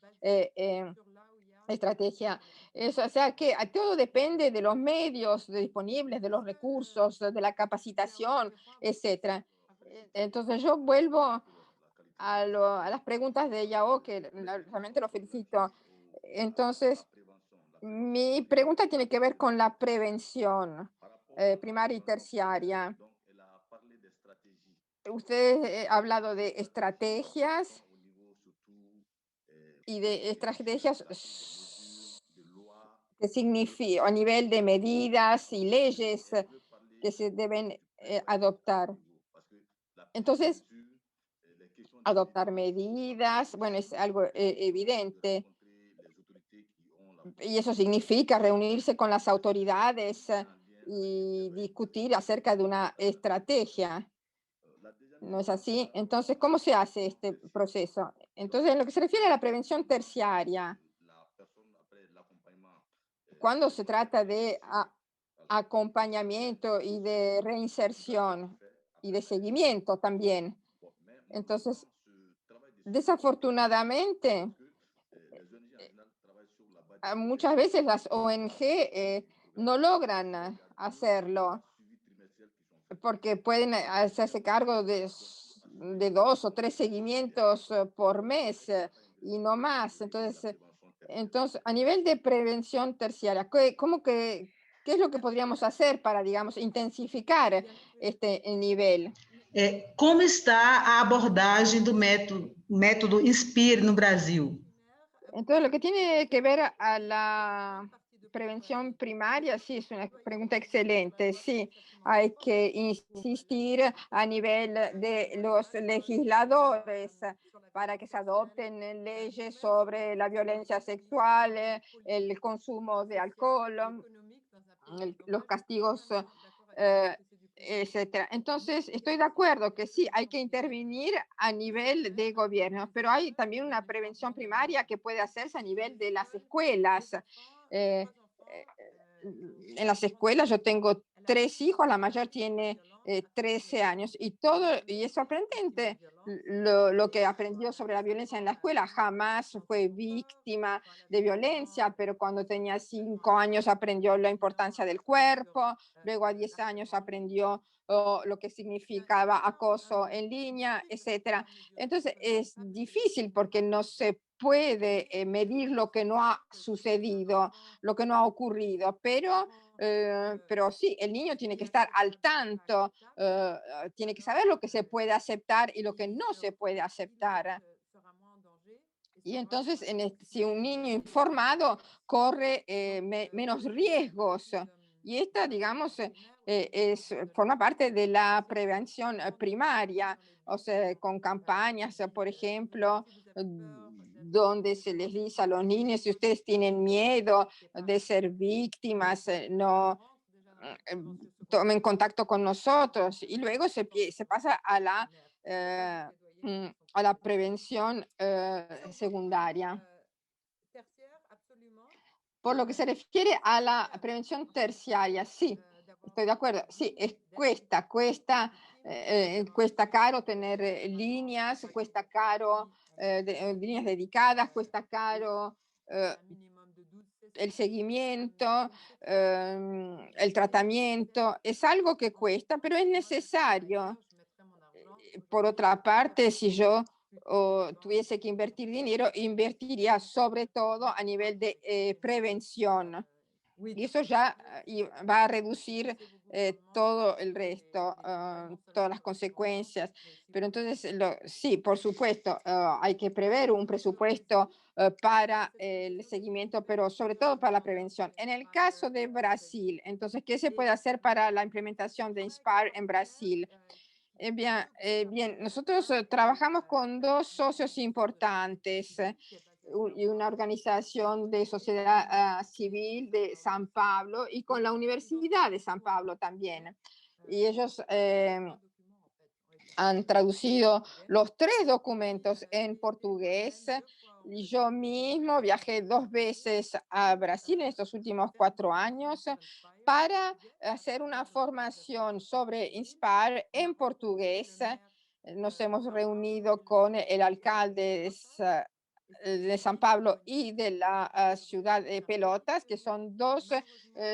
estrategia. O sea que todo depende de los medios disponibles, de los recursos, de la capacitación, etcétera. Entonces yo vuelvo a las preguntas de Yao, que realmente lo felicito. Entonces, mi pregunta tiene que ver con la prevención primaria y terciaria. Usted ha hablado de estrategias y de estrategias que significa a nivel de medidas y leyes que se deben adoptar. Entonces, adoptar medidas, bueno, es algo evidente. Y eso significa reunirse con las autoridades y discutir acerca de una estrategia. ¿No es así? Entonces, ¿cómo se hace este proceso? Entonces, en lo que se refiere a la prevención terciaria, cuando se trata de acompañamiento y de reinserción y de seguimiento también, entonces, desafortunadamente, muchas veces las ONG no logran hacerlo porque pueden hacerse cargo de 2 o 3 seguimientos por mes y no más. Entonces, a nivel de prevención terciaria, ¿qué es lo que podríamos hacer para, digamos, intensificar este nivel? Como está a abordagem do método INSPIRE no Brasil? Entonces, lo que tiene que ver a la prevención primaria, sí, es una pregunta excelente. Sí, hay que insistir a nivel de los legisladores para que se adopten leyes sobre la violencia sexual, el consumo de alcohol, los castigos, etcétera. Entonces, estoy de acuerdo que sí, hay que intervenir a nivel de gobierno, pero hay también una prevención primaria que puede hacerse a nivel de las escuelas. En las escuelas yo tengo 3 hijos, la mayor tiene 13 años y es sorprendente lo que aprendió sobre la violencia en la escuela. Jamás fue víctima de violencia, pero cuando tenía 5 años aprendió la importancia del cuerpo, luego a 10 años aprendió lo que significaba acoso en línea, etcétera. Entonces es difícil porque no se puede medir lo que no ha sucedido, lo que no ha ocurrido, pero sí, el niño tiene que estar al tanto, tiene que saber lo que se puede aceptar y lo que no se puede aceptar. Y entonces, si un niño informado corre menos riesgos. Y esta, digamos, forma parte de la prevención primaria, o sea, con campañas, por ejemplo, donde se les dice a los niños, si ustedes tienen miedo de ser víctimas, no tomen contacto con nosotros. Y luego se pasa eh, a la prevención secundaria. Por lo que se refiere a la prevención terciaria, sí, estoy de acuerdo. Sí, cuesta caro tener líneas, cuesta caro líneas dedicadas, cuesta caro eh, el seguimiento, el tratamiento. Es algo que cuesta, pero es necesario. Por otra parte, si yo tuviese que invertir dinero, invertiría sobre todo a nivel de prevención. Y eso ya va a reducir todo el resto, todas las consecuencias. Pero entonces, sí, por supuesto, hay que prever un presupuesto para el seguimiento, pero sobre todo para la prevención. En el caso de Brasil, entonces, ¿qué se puede hacer para la implementación de Inspire en Brasil? Bien, nosotros trabajamos con 2 socios importantes y una organización de sociedad civil de San Pablo y con la Universidad de San Pablo también. Y ellos han traducido los 3 documentos en portugués. Y yo mismo viajé 2 veces a Brasil en estos últimos 4 años para hacer una formación sobre Inspire en portugués. Nos hemos reunido con el alcalde de San Pablo y de la ciudad de Pelotas, que son 2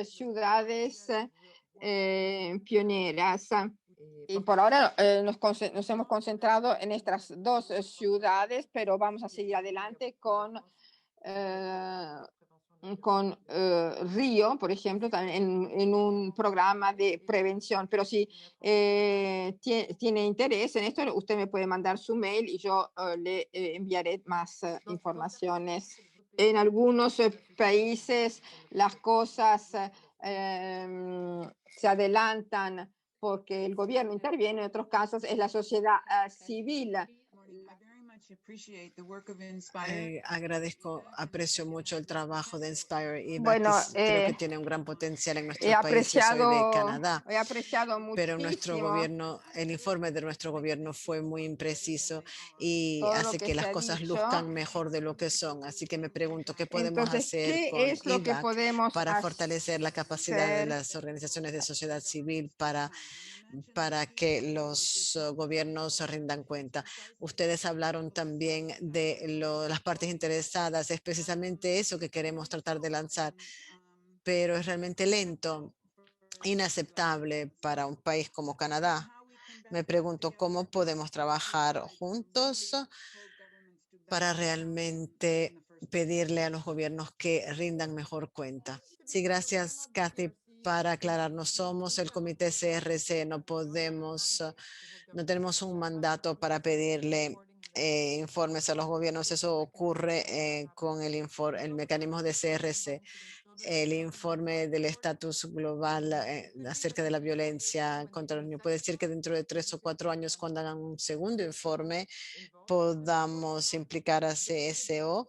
ciudades pioneras. Y por ahora nos hemos concentrado en estas 2 ciudades, pero vamos a seguir adelante con Río, por ejemplo, también en un programa de prevención. Pero si tiene interés en esto, usted me puede mandar su mail y yo le enviaré más informaciones. En algunos países las cosas se adelantan porque el gobierno interviene, en otros casos es la sociedad civil. Aprecio mucho el trabajo de Inspire y Bueno, creo que tiene un gran potencial en he nuestro país. Yo soy de Canadá, apreciado pero nuestro muchísimo gobierno, el informe de nuestro gobierno fue muy impreciso y todo lo hace que que se las ha cosas dicho. luzcan mejor de lo que son. Así que me pregunto, ¿qué podemos Entonces, hacer ¿qué con es lo que IVAC podemos para fortalecer la capacidad de hacer? las organizaciones de sociedad civil para que los gobiernos se rindan cuenta? Ustedes hablaron también de las partes interesadas, es precisamente eso que queremos tratar de lanzar, pero es realmente lento, inaceptable para un país como Canadá. Me pregunto cómo podemos trabajar juntos para realmente pedirle a los gobiernos que rindan mejor cuenta. Sí, gracias, Kathy. Para aclararnos, somos el comité CRC, no tenemos un mandato para pedirle informes a los gobiernos. Eso ocurre con el mecanismo de CRC, el informe del estatus global acerca de la violencia contra los niños. Puede decir que dentro de 3 o 4 años, cuando hagan un segundo informe, podamos implicar a CSO.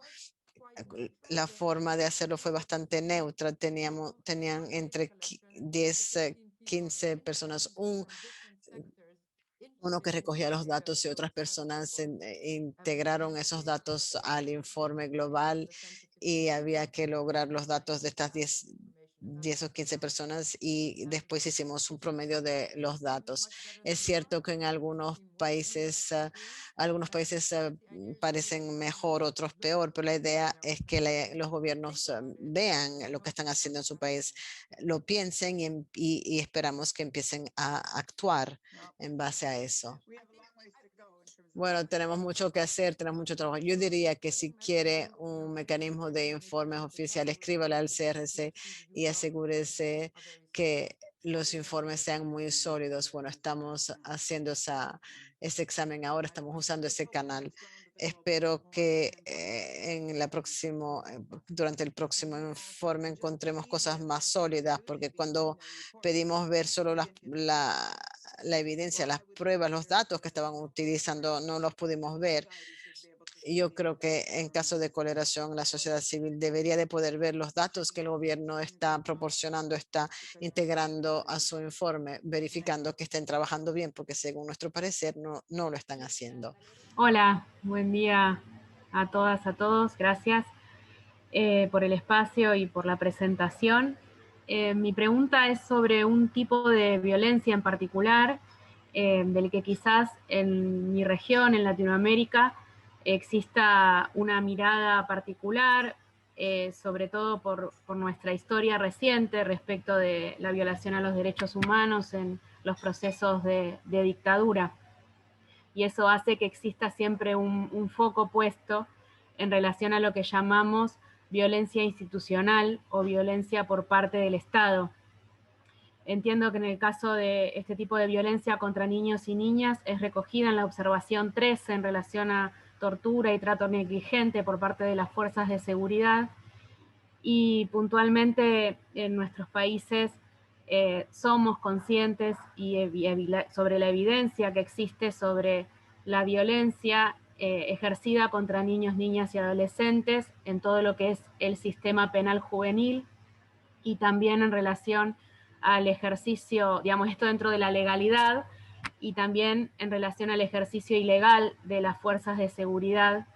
La forma de hacerlo fue bastante neutra. Tenían entre 10, 15 personas, uno que recogía los datos y otras personas integraron esos datos al informe global y había que lograr los datos de 10 o 15 personas y después hicimos un promedio de los datos. Es cierto que en algunos países parecen mejor, otros peor, pero la idea es que los gobiernos vean lo que están haciendo en su país, lo piensen y esperamos que empiecen a actuar en base a eso. Bueno, tenemos mucho que hacer, tenemos mucho trabajo. Yo diría que si quiere un mecanismo de informes oficiales, escríbale al CRC y asegúrese que los informes sean muy sólidos. Bueno, estamos haciendo ese examen ahora, estamos usando ese canal. Espero que durante el próximo informe encontremos cosas más sólidas, porque cuando pedimos ver solo la evidencia, las pruebas, los datos que estaban utilizando, no los pudimos ver. Yo creo que en caso de colaboración, la sociedad civil debería de poder ver los datos que el gobierno está proporcionando, está integrando a su informe, verificando que estén trabajando bien, porque según nuestro parecer no lo están haciendo. Hola, buen día a todas, a todos. Gracias por el espacio y por la presentación. Mi pregunta es sobre un tipo de violencia en particular, del que quizás en mi región, en Latinoamérica, exista una mirada particular, sobre todo por nuestra historia reciente respecto de la violación a los derechos humanos en los procesos de dictadura. Y eso hace que exista siempre un foco puesto en relación a lo que llamamos violencia institucional o violencia por parte del Estado. Entiendo que en el caso de este tipo de violencia contra niños y niñas es recogida en la observación 13 en relación a tortura y trato negligente por parte de las fuerzas de seguridad, y puntualmente en nuestros países somos conscientes sobre la evidencia que existe sobre la violencia ejercida contra niños, niñas y adolescentes en todo lo que es el sistema penal juvenil, y también en relación al ejercicio, digamos, esto dentro de la legalidad, y también en relación al ejercicio ilegal de las fuerzas de seguridad,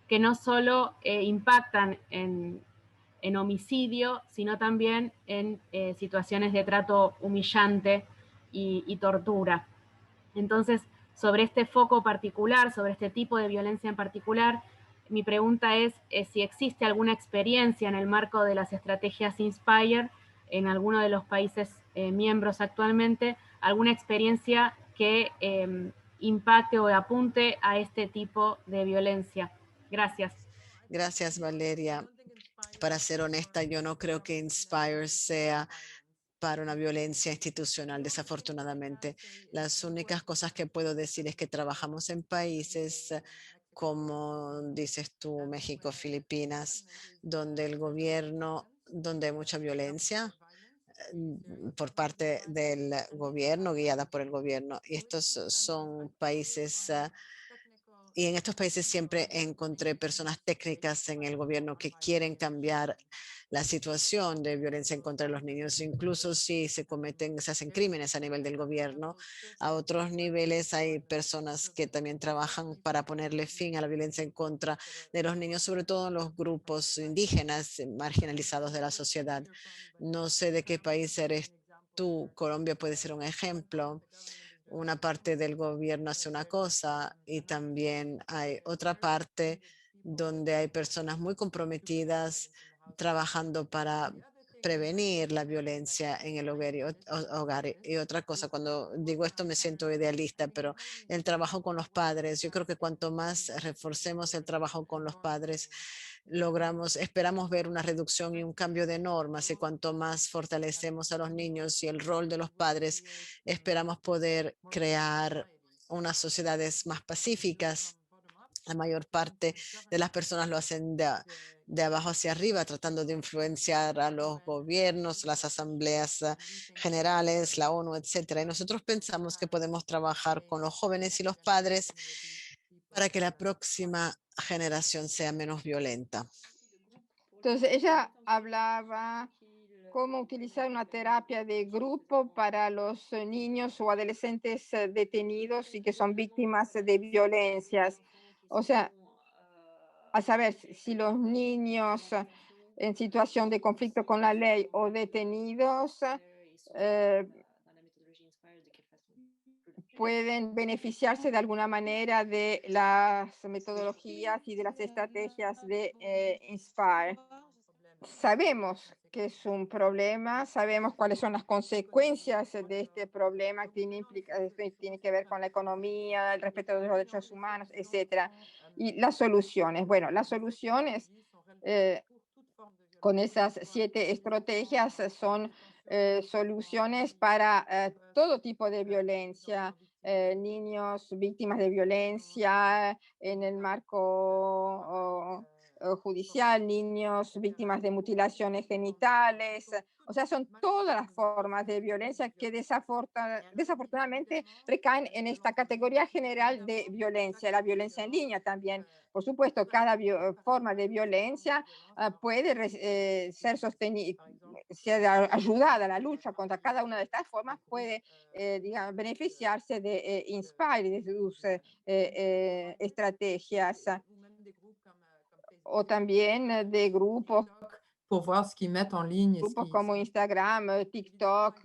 que no solo impactan en homicidio, sino también en situaciones de trato humillante y tortura. Entonces, sobre este foco particular, sobre este tipo de violencia en particular, mi pregunta es si existe alguna experiencia en el marco de las estrategias Inspire en alguno de los países miembros actualmente, alguna experiencia que impacte o apunte a este tipo de violencia. Gracias. Gracias, Valeria. Para ser honesta, yo no creo que Inspire sea para una violencia institucional, desafortunadamente. Las únicas cosas que puedo decir es que trabajamos en países como dices tú, México, Filipinas, donde donde hay mucha violencia por parte del gobierno, guiada por el gobierno. Y estos son países y en estos países siempre encontré personas técnicas en el gobierno que quieren cambiar la situación de violencia en contra de los niños, incluso si se hacen crímenes a nivel del gobierno. A otros niveles hay personas que también trabajan para ponerle fin a la violencia en contra de los niños, sobre todo en los grupos indígenas marginalizados de la sociedad. No sé de qué país eres tú. Colombia puede ser un ejemplo. Una parte del gobierno hace una cosa y también hay otra parte donde hay personas muy comprometidas trabajando para prevenir la violencia en el hogar. Y otra cosa, cuando digo esto me siento idealista, pero el trabajo con los padres, yo creo que cuanto más reforcemos el trabajo con los padres, esperamos ver una reducción y un cambio de normas, y cuanto más fortalecemos a los niños y el rol de los padres, esperamos poder crear unas sociedades más pacíficas. La mayor parte de las personas lo hacen de abajo hacia arriba, tratando de influenciar a los gobiernos, las asambleas generales, la ONU, etcétera. Y nosotros pensamos que podemos trabajar con los jóvenes y los padres para que la próxima generación sea menos violenta. Entonces, ella hablaba cómo utilizar una terapia de grupo para los niños o adolescentes detenidos y que son víctimas de violencias. O sea, a saber si los niños en situación de conflicto con la ley o detenidos pueden beneficiarse de alguna manera de las metodologías y de las estrategias de Inspire. Sabemos que es un problema, sabemos cuáles son las consecuencias de este problema, que tiene que ver con la economía, el respeto de los derechos humanos, etcétera. Y las soluciones, bueno, las soluciones con esas 7 estrategias son soluciones para todo tipo de violencia, niños víctimas de violencia en el marco judicial, niños víctimas de mutilaciones genitales, o sea, son todas las formas de violencia que desafortunadamente recaen en esta categoría general de violencia, la violencia en línea también. Por supuesto, cada forma de violencia puede ser sostenida, ser ayudada. La lucha contra cada una de estas formas puede, digamos, beneficiarse de Inspire y de sus estrategias, o también de grupos pour voir ce qu'ils mettent en ligne. Grupos como Instagram, TikTok,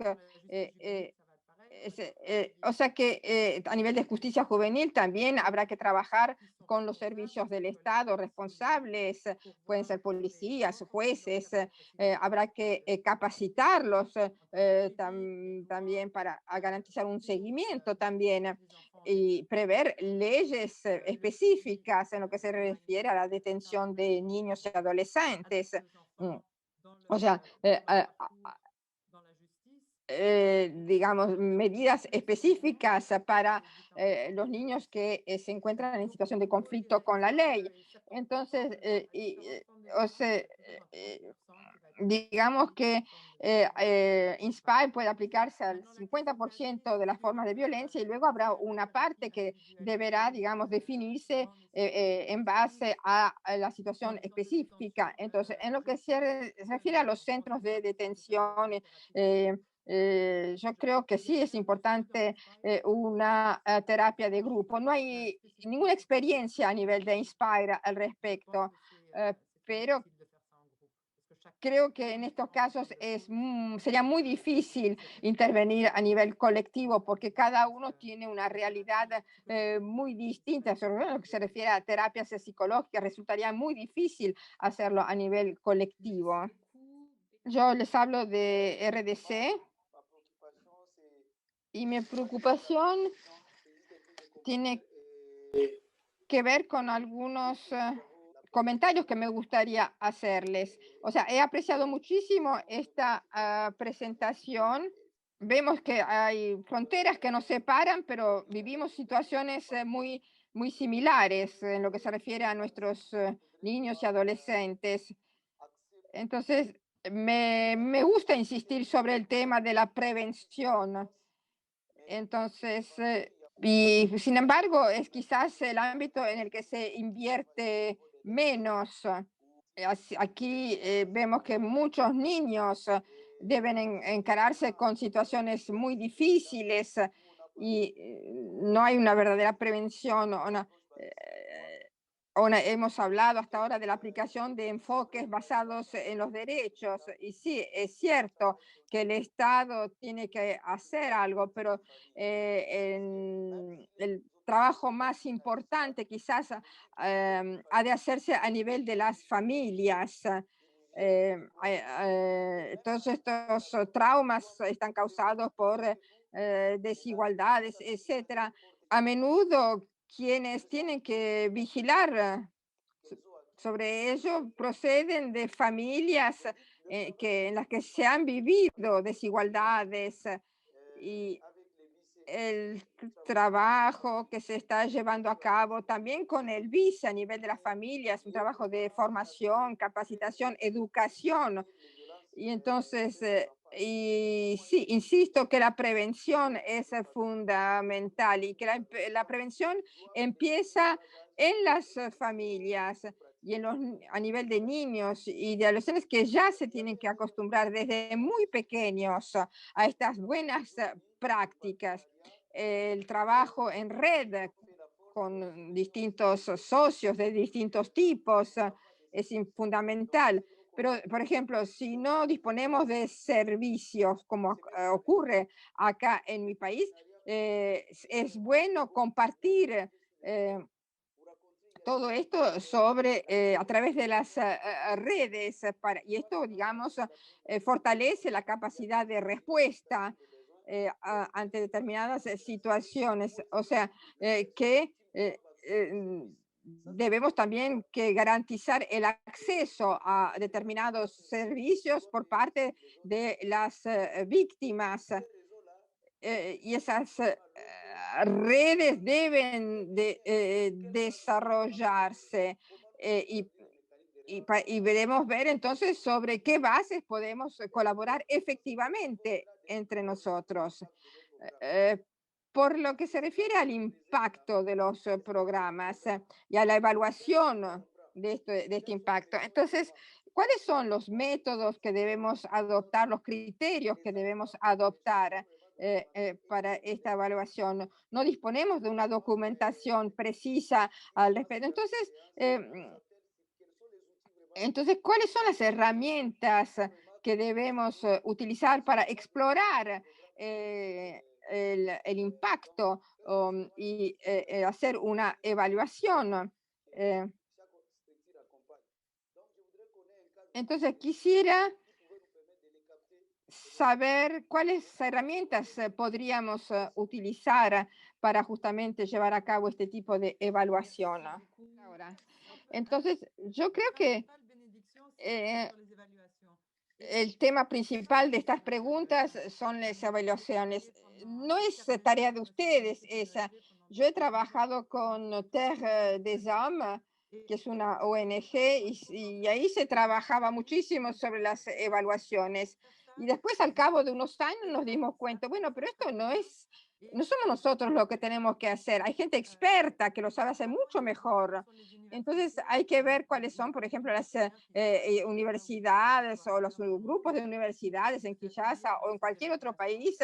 o sea que a nivel de justicia juvenil también habrá que trabajar con los servicios del Estado responsables, pueden ser policías, jueces, habrá que capacitarlos también para garantizar un seguimiento también y prever leyes específicas en lo que se refiere a la detención de niños y adolescentes. O sea, digamos, medidas específicas para los niños que se encuentran en situación de conflicto con la ley. Entonces, o sea, digamos que Inspire puede aplicarse al 50% de las formas de violencia y luego habrá una parte que deberá, digamos, definirse en base a la situación específica. Entonces, en lo que se refiere a los centros de detención, yo creo que sí es importante una terapia de grupo. No hay ninguna experiencia a nivel de Inspire al respecto, pero creo que en estos casos sería muy difícil intervenir a nivel colectivo porque cada uno tiene una realidad muy distinta. Sobre todo en lo que se refiere a terapias psicológicas, resultaría muy difícil hacerlo a nivel colectivo. Yo les hablo de RDC y mi preocupación tiene que ver con algunos comentarios que me gustaría hacerles. O sea, he apreciado muchísimo esta presentación. Vemos que hay fronteras que nos separan, pero vivimos situaciones muy similares en lo que se refiere a nuestros niños y adolescentes. Entonces, me gusta insistir sobre el tema de la prevención. Entonces, y sin embargo, es quizás el ámbito en el que se invierte menos. Aquí vemos que muchos niños deben encararse con situaciones muy difíciles y no hay una verdadera prevención. Hemos hablado hasta ahora de la aplicación de enfoques basados en los derechos y sí, es cierto que el Estado tiene que hacer algo, pero el trabajo más importante quizás ha de hacerse a nivel de las familias. Todos estos traumas están causados por desigualdades, etcétera. A menudo quienes tienen que vigilar sobre ello proceden de familias en las que se han vivido desigualdades y el trabajo que se está llevando a cabo también con el vice a nivel de las familias, un trabajo de formación, capacitación, educación. Y entonces, y sí, insisto que la prevención es fundamental y que la prevención empieza en las familias y a nivel de niños y de adolescentes que ya se tienen que acostumbrar desde muy pequeños a estas buenas prácticas. El trabajo en red con distintos socios de distintos tipos es fundamental. Pero, por ejemplo, si no disponemos de servicios, como ocurre acá en mi país, es bueno compartir todo esto sobre, a través de las redes, y esto, digamos, fortalece la capacidad de respuesta ante determinadas situaciones. O sea, que debemos también que garantizar el acceso a determinados servicios por parte de las víctimas, y esas redes deben de desarrollarse, y debemos ver entonces sobre qué bases podemos colaborar efectivamente entre nosotros. Eh, por lo que se refiere al impacto de los programas y a la evaluación de este impacto, entonces, ¿cuáles son los métodos que debemos adoptar, los criterios que debemos adoptar para esta evaluación? No disponemos de una documentación precisa al respecto. Entonces, ¿cuáles son las herramientas que debemos utilizar para explorar el impacto y hacer una evaluación? Eh, entonces, quisiera saber cuáles herramientas podríamos utilizar para justamente llevar a cabo este tipo de evaluación. Ahora, entonces, yo creo que eh, el tema principal de estas preguntas son las evaluaciones. No es tarea de ustedes esa. Yo he trabajado con Terre des Hommes, que es una ONG, y ahí se trabajaba muchísimo sobre las evaluaciones. Y después, al cabo de unos años, nos dimos cuenta, bueno, pero esto no somos nosotros lo que tenemos que hacer. Hay gente experta que lo sabe hacer mucho mejor. Entonces, hay que ver cuáles son, por ejemplo, las universidades o los grupos de universidades en Kinshasa o en cualquier otro país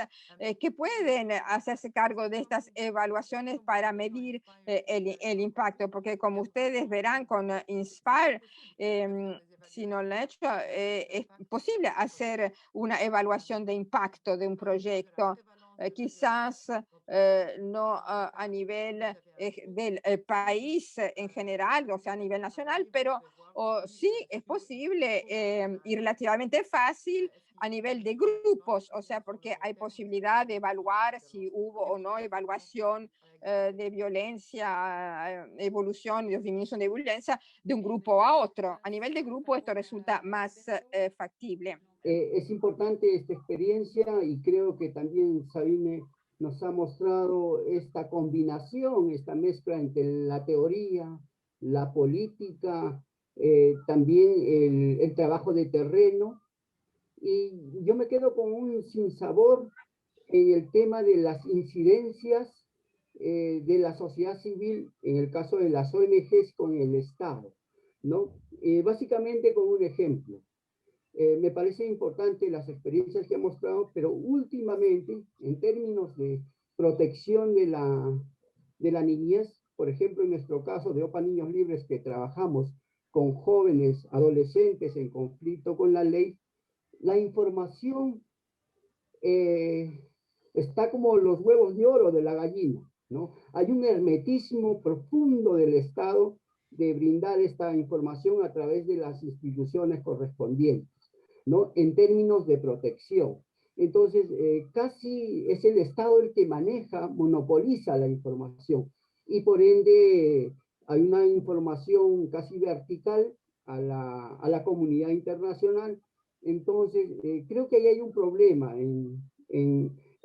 que pueden hacerse cargo de estas evaluaciones para medir el impacto, porque como ustedes verán con Inspire, si no lo he hecho, es posible hacer una evaluación de impacto de un proyecto. Quizás no a nivel del país en general, o sea, a nivel nacional, pero sí es posible y relativamente fácil a nivel de grupos, o sea, porque hay posibilidad de evaluar si hubo o no evaluación de violencia, evolución y disminución de violencia de un grupo a otro. A nivel de grupo esto resulta más factible. Es importante esta experiencia y creo que también Sabine nos ha mostrado esta combinación, esta mezcla entre la teoría, la política, también el trabajo de terreno. Y yo me quedo con un sinsabor en el tema de las incidencias de la sociedad civil, en el caso de las ONGs con el Estado, ¿no? Básicamente con un ejemplo. Me parece importante las experiencias que ha mostrado, pero últimamente, en términos de protección de la niñez, por ejemplo, en nuestro caso de OPA Niños Libres, que trabajamos con jóvenes, adolescentes en conflicto con la ley, la información está como los huevos de oro de la gallina, ¿no? Hay un hermetismo profundo del Estado de brindar esta información a través de las instituciones correspondientes, ¿no? En términos de protección. Entonces, casi es el Estado el que maneja, monopoliza la información y por ende hay una información casi vertical a la comunidad internacional. Entonces, creo que ahí hay un problema en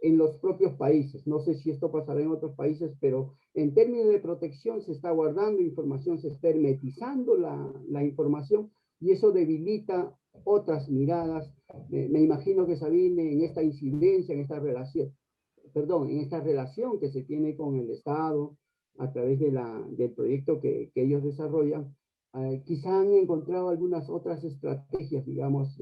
los propios países. No sé si esto pasará en otros países, pero en términos de protección se está guardando información, se está hermetizando la información y eso debilita otras miradas. Me imagino que Sabine, en esta incidencia, en esta relación que se tiene con el Estado a través del proyecto que ellos desarrollan, quizá han encontrado algunas otras estrategias, digamos,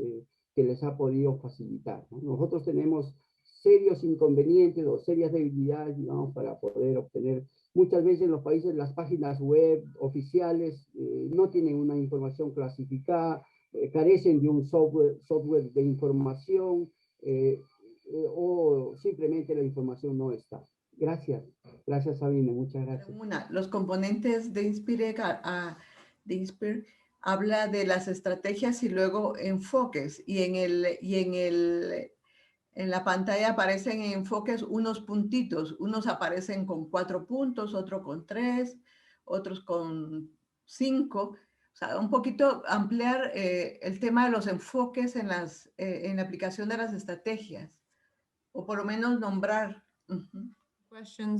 que les ha podido facilitar, ¿no? Nosotros tenemos serios inconvenientes o serias debilidades, digamos, para poder obtener. Muchas veces en los países las páginas web oficiales no tienen una información clasificada, carecen de un software de información o simplemente la información no está. Gracias. Gracias, Sabine. Muchas gracias. Los componentes de Inspire, de Inspire habla de las estrategias y luego enfoques. Y en la pantalla aparecen enfoques unos puntitos. Unos aparecen con 4 puntos, otros con 3, otros con 5. O sea, un poquito ampliar el tema de los enfoques en la aplicación de las estrategias. O por lo menos nombrar.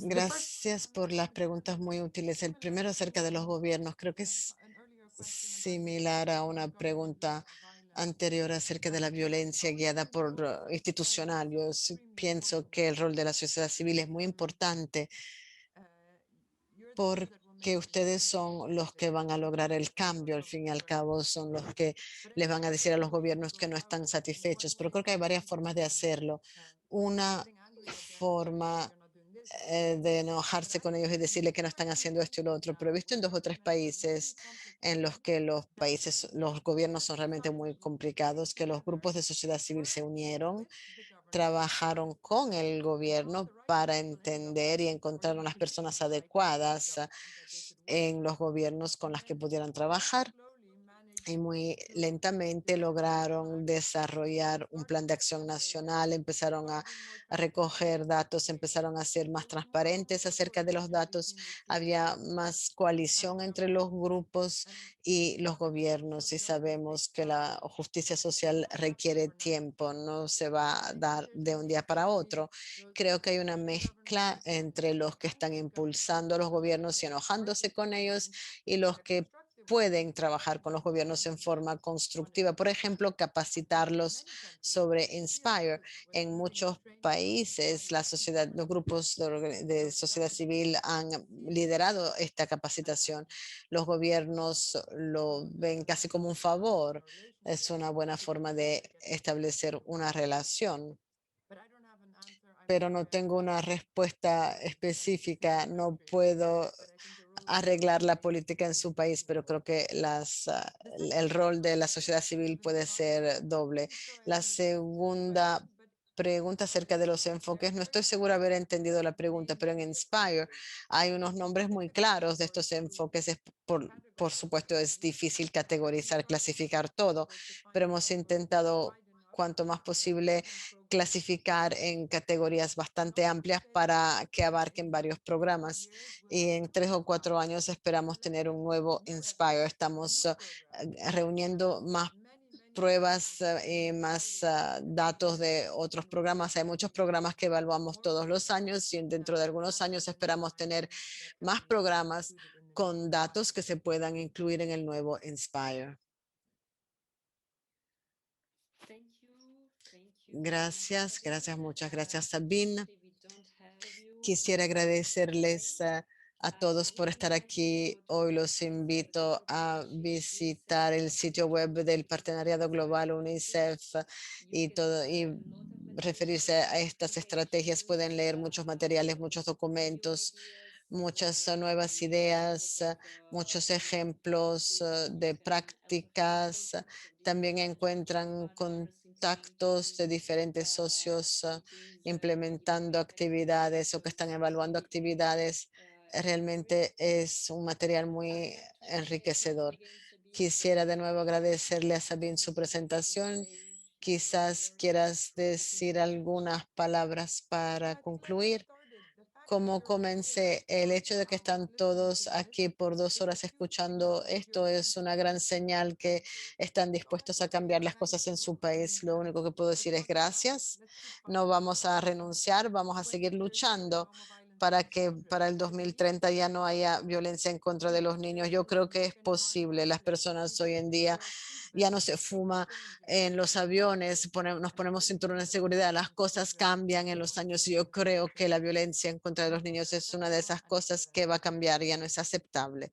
Gracias por las preguntas muy útiles. El primero acerca de los gobiernos. Creo que es similar a una pregunta anterior acerca de la violencia guiada por institucional. Yo pienso que el rol de la sociedad civil es muy importante porque ustedes son los que van a lograr el cambio. Al fin y al cabo, son los que les van a decir a los gobiernos que no están satisfechos. Pero creo que hay varias formas de hacerlo. Una forma de enojarse con ellos y decirle que no están haciendo esto y lo otro, pero he visto en 2 o 3 países en los que los gobiernos son realmente muy complicados, que los grupos de sociedad civil se unieron, trabajaron con el gobierno para entender y encontrar unas personas adecuadas en los gobiernos con las que pudieran trabajar. Y muy lentamente lograron desarrollar un plan de acción nacional, empezaron a recoger datos, empezaron a ser más transparentes acerca de los datos, había más coalición entre los grupos y los gobiernos y sabemos que la justicia social requiere tiempo, no se va a dar de un día para otro. Creo que hay una mezcla entre los que están impulsando a los gobiernos y enojándose con ellos y los que pueden trabajar con los gobiernos en forma constructiva. Por ejemplo, capacitarlos sobre Inspire. En muchos países, los grupos de sociedad civil han liderado esta capacitación. Los gobiernos lo ven casi como un favor. Es una buena forma de establecer una relación. Pero no tengo una respuesta específica. No puedo arreglar la política en su país, pero creo que el rol de la sociedad civil puede ser doble. La segunda pregunta acerca de los enfoques, no estoy segura haber entendido la pregunta, pero en Inspire hay unos nombres muy claros de estos enfoques. Por supuesto, es difícil categorizar, clasificar todo, pero hemos intentado cuanto más posible clasificar en categorías bastante amplias para que abarquen varios programas. Y en 3 o 4 años esperamos tener un nuevo Inspire. Estamos reuniendo más pruebas y más datos de otros programas. Hay muchos programas que evaluamos todos los años y dentro de algunos años esperamos tener más programas con datos que se puedan incluir en el nuevo Inspire. Gracias, muchas gracias, Sabine. Quisiera agradecerles a todos por estar aquí. Hoy los invito a visitar el sitio web del Partenariado Global UNICEF y referirse a estas estrategias. Pueden leer muchos materiales, muchos documentos, muchas nuevas ideas, muchos ejemplos de prácticas. También encuentran contactos de diferentes socios implementando actividades o que están evaluando actividades. Realmente es un material muy enriquecedor. Quisiera de nuevo agradecerle a Sabine su presentación. Quizás quieras decir algunas palabras para concluir. Como comencé, el hecho de que están todos aquí por 2 horas escuchando esto es una gran señal que están dispuestos a cambiar las cosas en su país. Lo único que puedo decir es gracias. No vamos a renunciar, vamos a seguir luchando para que para el 2030 ya no haya violencia en contra de los niños. Yo creo que es posible. Las personas hoy en día ya no se fuma en los aviones, nos ponemos cinturones de seguridad, las cosas cambian en los años y yo creo que la violencia en contra de los niños es una de esas cosas que va a cambiar, ya no es aceptable.